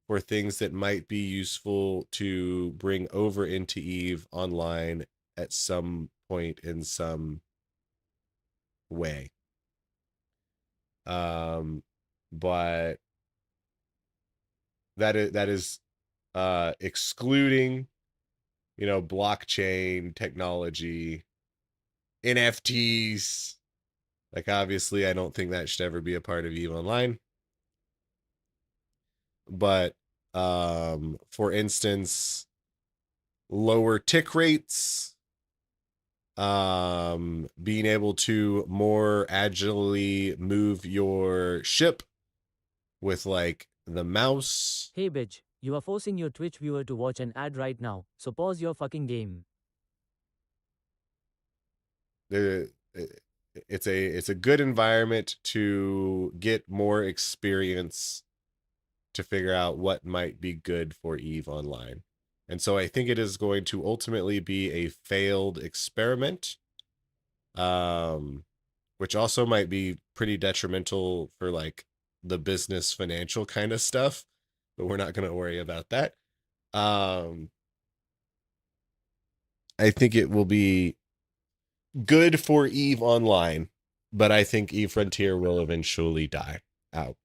S2: for things that might be useful to bring over into Eve online at some point in some way. But that is excluding, blockchain technology, NFTs. Like, obviously, I don't think that should ever be a part of Eve Online. But for instance, lower tick rates, being able to more agilely move your ship with like the mouse.
S10: Hey bitch, you are forcing your Twitch viewer to watch an ad right now, so pause your fucking game.
S2: It's a good environment to get more experience to figure out what might be good for Eve Online. And so I think it is going to ultimately be a failed experiment, which also might be pretty detrimental for like the business financial kind of stuff, but we're not going to worry about that. I think it will be good for Eve Online, but I think Eve Frontier will eventually die out.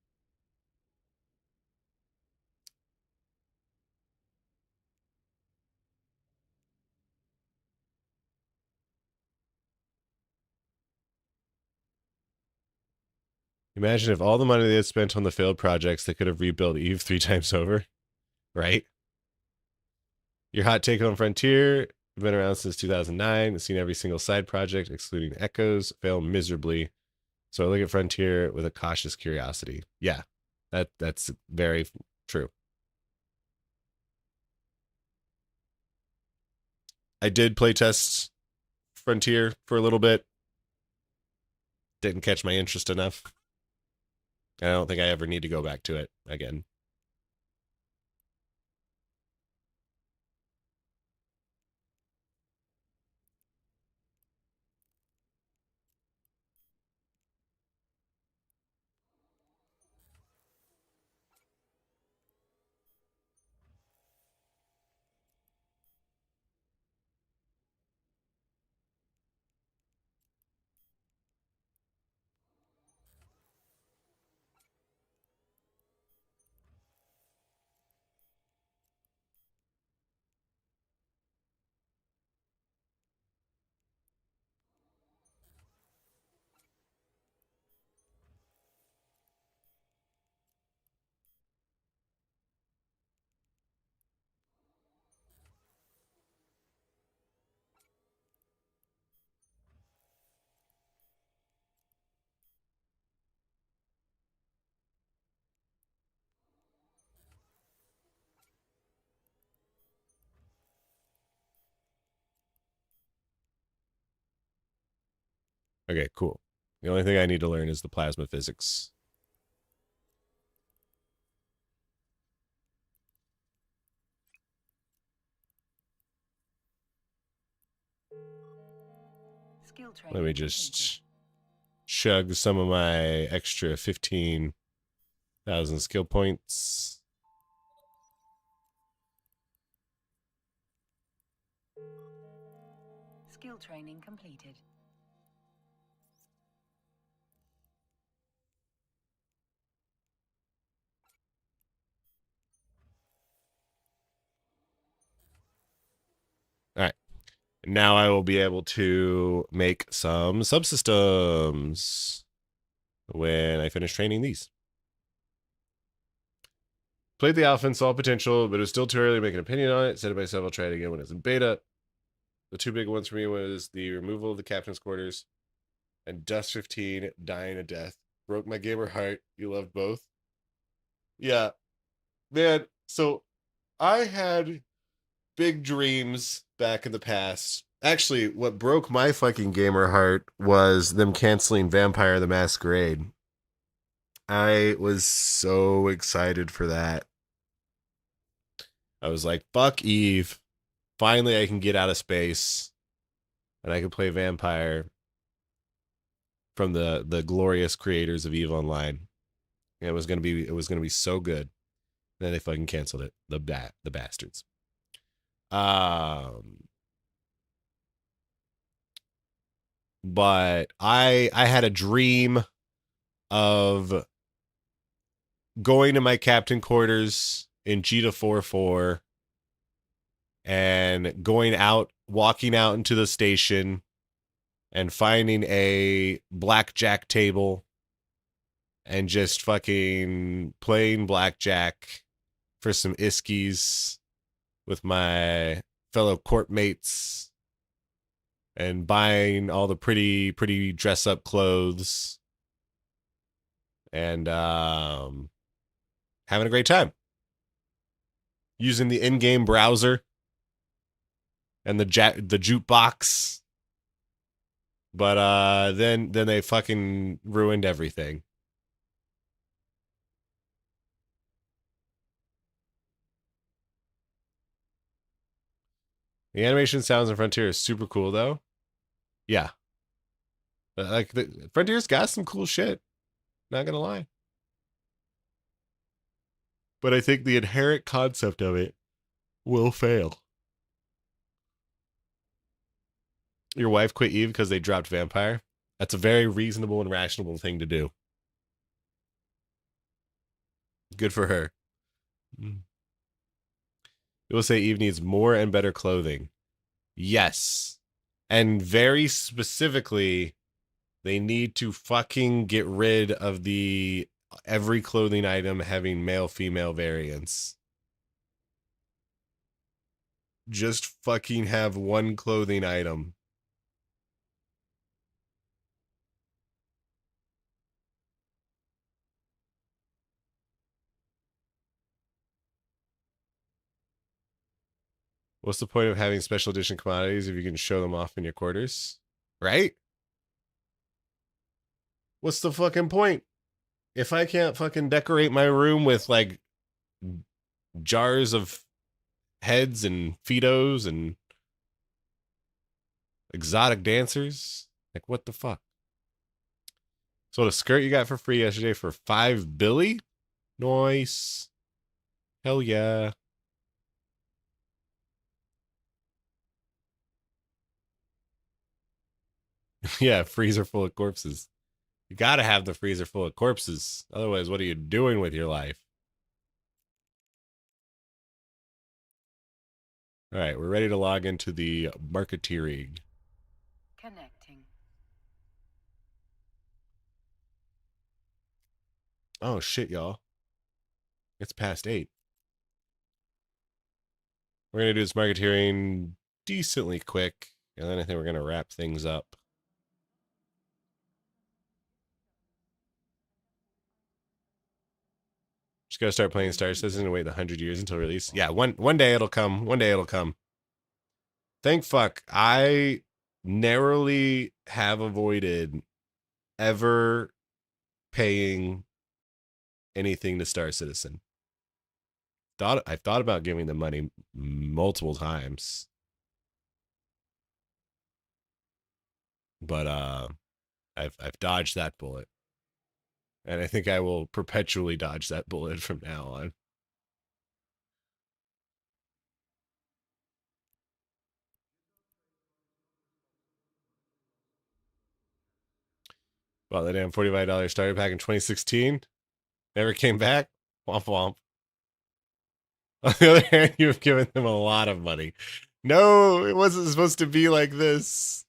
S2: Imagine if all the money they had spent on the failed projects, they could have rebuilt Eve 3 times over, right? Your hot take on Frontier: been around since 2009. Seen every single side project, excluding Echoes, fail miserably. So I look at Frontier with a cautious curiosity. Yeah, that's very true. I did play test Frontier for a little bit. Didn't catch my interest enough. I don't think I ever need to go back to it again. Okay, cool. The only thing I need to learn is the plasma physics. Let me just chug some of my extra 15,000 skill points.
S6: Skill training completed.
S2: All right. Now I will be able to make some subsystems when I finish training these. Played the alpha and saw potential, but it was still too early to make an opinion on it. Said to myself, I'll try it again when it's in beta. The two big ones for me was the removal of the captain's quarters and Dust 15 dying a death. Broke my gamer heart. You love both. Yeah. Man, so I had big dreams back in the past. Actually, what broke my fucking gamer heart was them canceling Vampire the Masquerade. I was so excited for that. I was like, fuck Eve. Finally, I can get out of space and I can play Vampire from the glorious creators of Eve Online. And it was gonna be so good. And then they fucking canceled it. The bastards. But I had a dream of going to my captain quarters in Cheetah 4-4 and walking out into the station and finding a blackjack table and just fucking playing blackjack for some iskies with my fellow court mates and buying all the pretty dress up clothes and having a great time using the in-game browser and the jukebox. But then they fucking ruined everything. The animation, sounds, and Frontier is super cool, though. Yeah. Like, the Frontier's got some cool shit. Not gonna lie. But I think the inherent concept of it will fail. Your wife quit Eve because they dropped Vampire? That's a very reasonable and rational thing to do. Good for her. You'll say Eve needs more and better clothing. Yes. And very specifically, they need to fucking get rid of the every clothing item having male-female variants. Just fucking have one clothing item. What's the point of having special edition commodities if you can show them off in your quarters? Right? What's the fucking point? If I can't fucking decorate my room with like jars of heads and Fidos and exotic dancers, like what the fuck? So the skirt you got for free yesterday for $5 billy? Nice. Hell yeah. Yeah, freezer full of corpses. You gotta have the freezer full of corpses. Otherwise, what are you doing with your life? All right, we're ready to log into the marketeering.
S6: Connecting.
S2: Oh shit, y'all. It's past 8. We're gonna do this marketeering decently quick, and then I think we're gonna wrap things up. Just gotta start playing Star Citizen and wait 100 years until release. Yeah, one day it'll come. One day it'll come. Thank fuck. I narrowly have avoided ever paying anything to Star Citizen. I've thought about giving them money multiple times. But I've dodged that bullet. And I think I will perpetually dodge that bullet from now on. Well, that damn $45 starter pack in 2016 never came back. Womp womp. On the other hand, you've given them a lot of money. No, it wasn't supposed to be like this.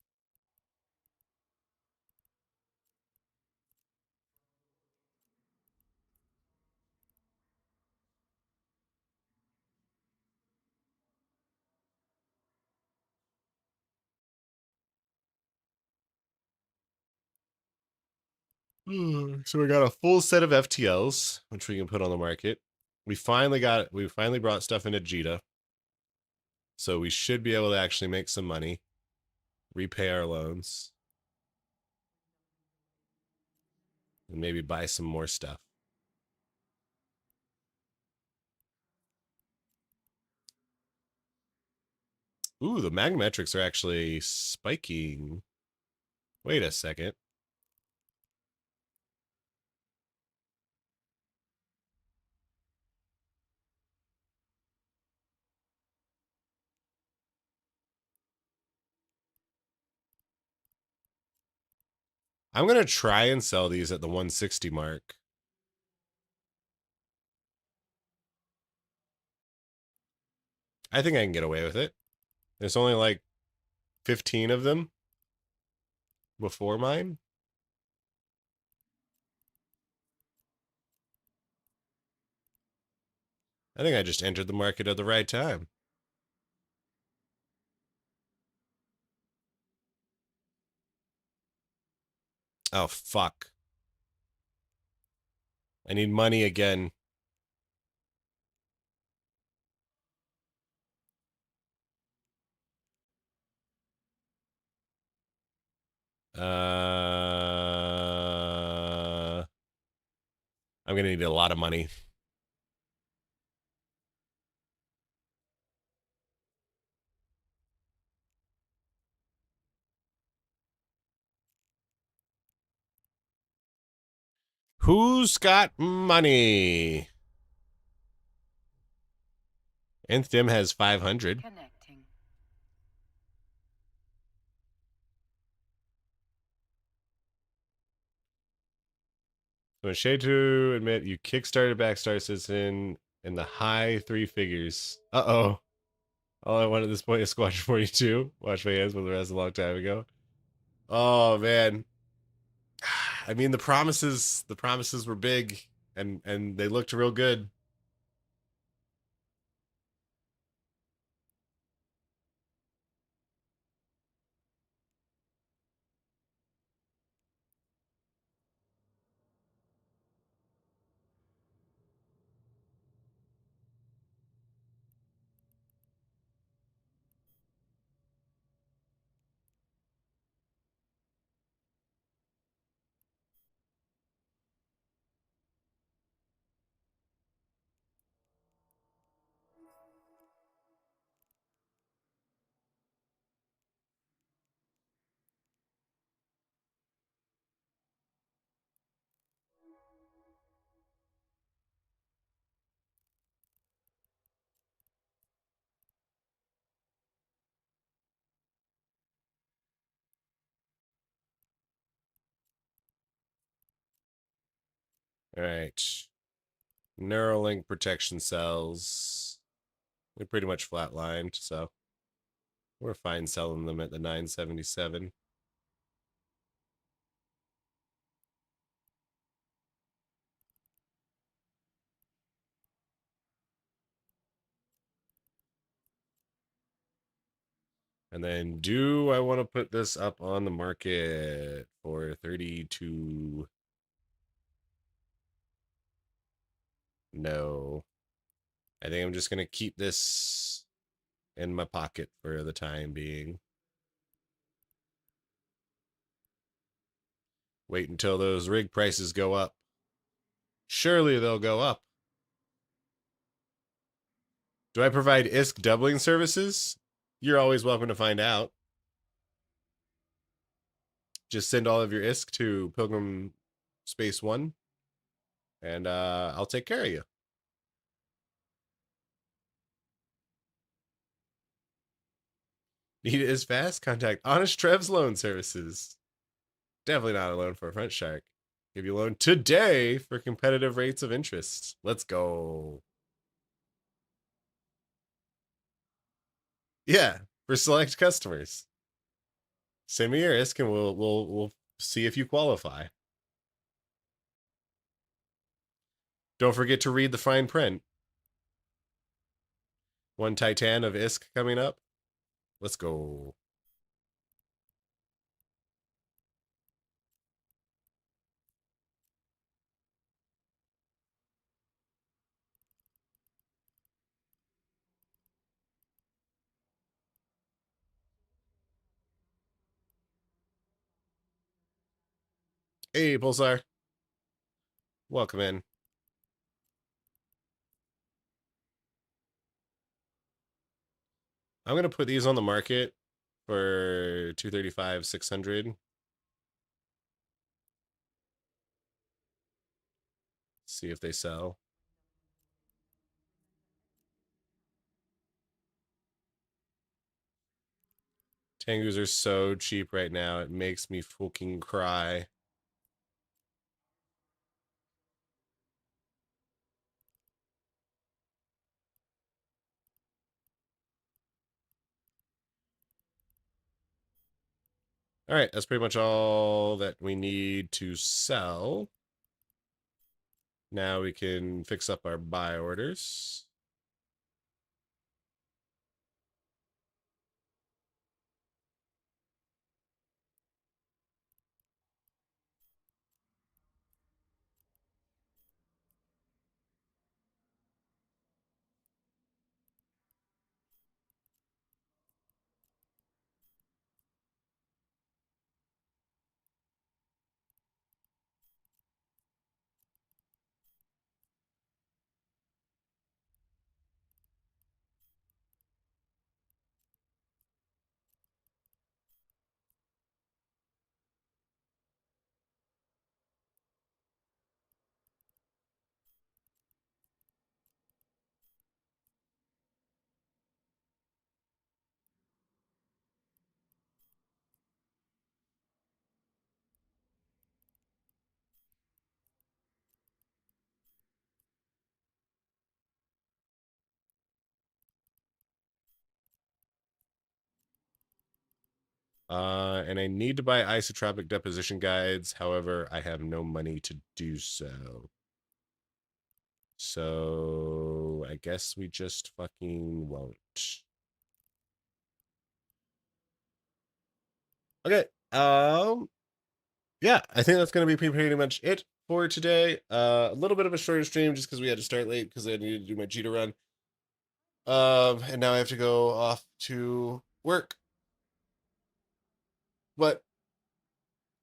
S2: So we got a full set of FTLs, which we can put on the market. We finally brought stuff into Jita. So we should be able to actually make some money, repay our loans, and maybe buy some more stuff. Ooh, the magnetrics are actually spiking. Wait a second. I'm going to try and sell these at the 160 mark. I think I can get away with it. There's only like 15 of them before mine. I think I just entered the market at the right time. Oh, fuck. I need money again. I'm going to need a lot of money. Who's got money? Nth Dim has 500.
S6: Connecting.
S2: So it's shade to admit you kickstarted Backstar Citizen in the high three figures. Uh-oh. All I want at this point is Squadron 42. Watch my hands, but the rest a long time ago. Oh man. I mean the promises were big and they looked real good. All right. Neuralink protection cells. They're pretty much flatlined, so we're fine selling them at the 977. And then do I want to put this up on the market for 32? No. I think I'm just going to keep this in my pocket for the time being. Wait until those rig prices go up. Surely they'll go up. Do I provide ISK doubling services? You're always welcome to find out. Just send all of your ISK to Pilgrim Space One, and I'll take care of you. Need it as fast? Contact Honest Trev's Loan Services. Definitely not a loan for a front shark. Give you a loan today for competitive rates of interest. Let's go. Yeah, for select customers. Send me your ISK and we'll see if you qualify. Don't forget to read the fine print. One Titan of ISK coming up. Let's go. Hey, Pulsar. Welcome in. I'm gonna put these on the market for 235, 600. See if they sell. Tengus are so cheap right now. It makes me fucking cry. All right, that's pretty much all that we need to sell. Now we can fix up our buy orders. And I need to buy isotropic deposition guides. However, I have no money to do so. So I guess we just fucking won't. Okay. Yeah, I think that's gonna be pretty much it for today. A little bit of a shorter stream just because we had to start late because I needed to do my Cheetah run. And now I have to go off to work. But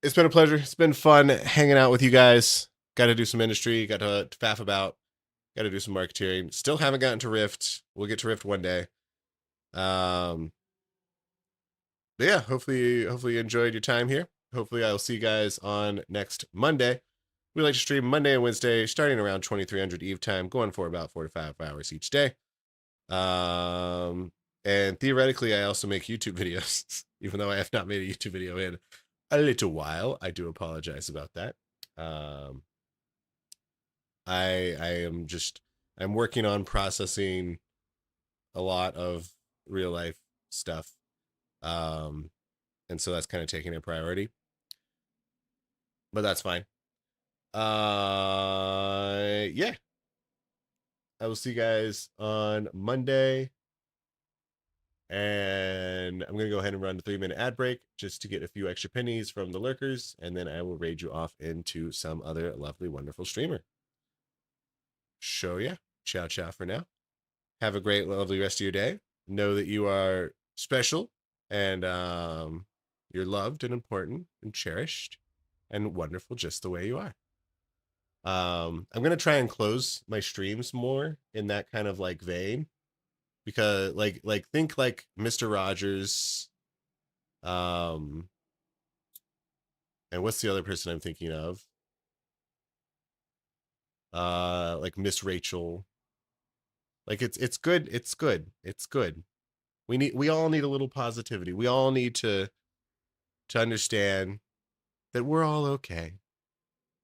S2: it's been a pleasure. It's been fun hanging out with you guys. Got to do some industry. Got to faff about. Got to do some marketeering. Still haven't gotten to Rift. We'll get to Rift one day. But yeah, hopefully you enjoyed your time here. Hopefully I'll see you guys on next Monday. We like to stream Monday and Wednesday, starting around 2300 Eve time, going for about 4 to 5 hours each day. And theoretically, I also make YouTube videos, even though I have not made a YouTube video in a little while. I do apologize about that. I'm working on processing a lot of real life stuff. And so that's kind of taking a priority. But that's fine. Yeah. I will see you guys on Monday. And I'm going to go ahead and run the 3-minute ad break just to get a few extra pennies from the lurkers. And then I will raid you off into some other lovely, wonderful streamer. So yeah, ciao, ciao for now. Have a great, lovely rest of your day. Know that you are special and you're loved and important and cherished and wonderful just the way you are. I'm going to try and close my streams more in that kind of like vein, because like think like Mr. Rogers, and what's the other person I'm thinking of? Like Miss Rachel. Like it's good. It's good. It's good. We all need a little positivity. We all need to understand that we're all okay.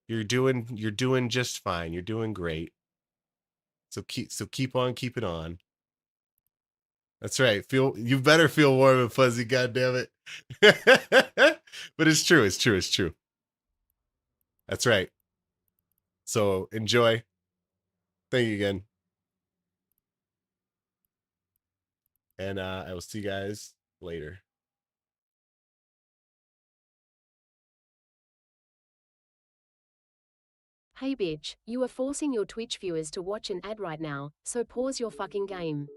S2: You're doing just fine. You're doing great. So keep on keeping on. That's right. You better feel warm and fuzzy, goddammit. But it's true. It's true. It's true. That's right. So enjoy. Thank you again. And I will see you guys later.
S11: Hey bitch, you are forcing your Twitch viewers to watch an ad right now, so pause your fucking game.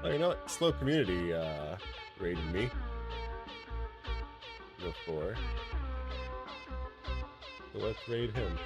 S2: Oh, you know what? Slow Community raided me before. So let's raid him.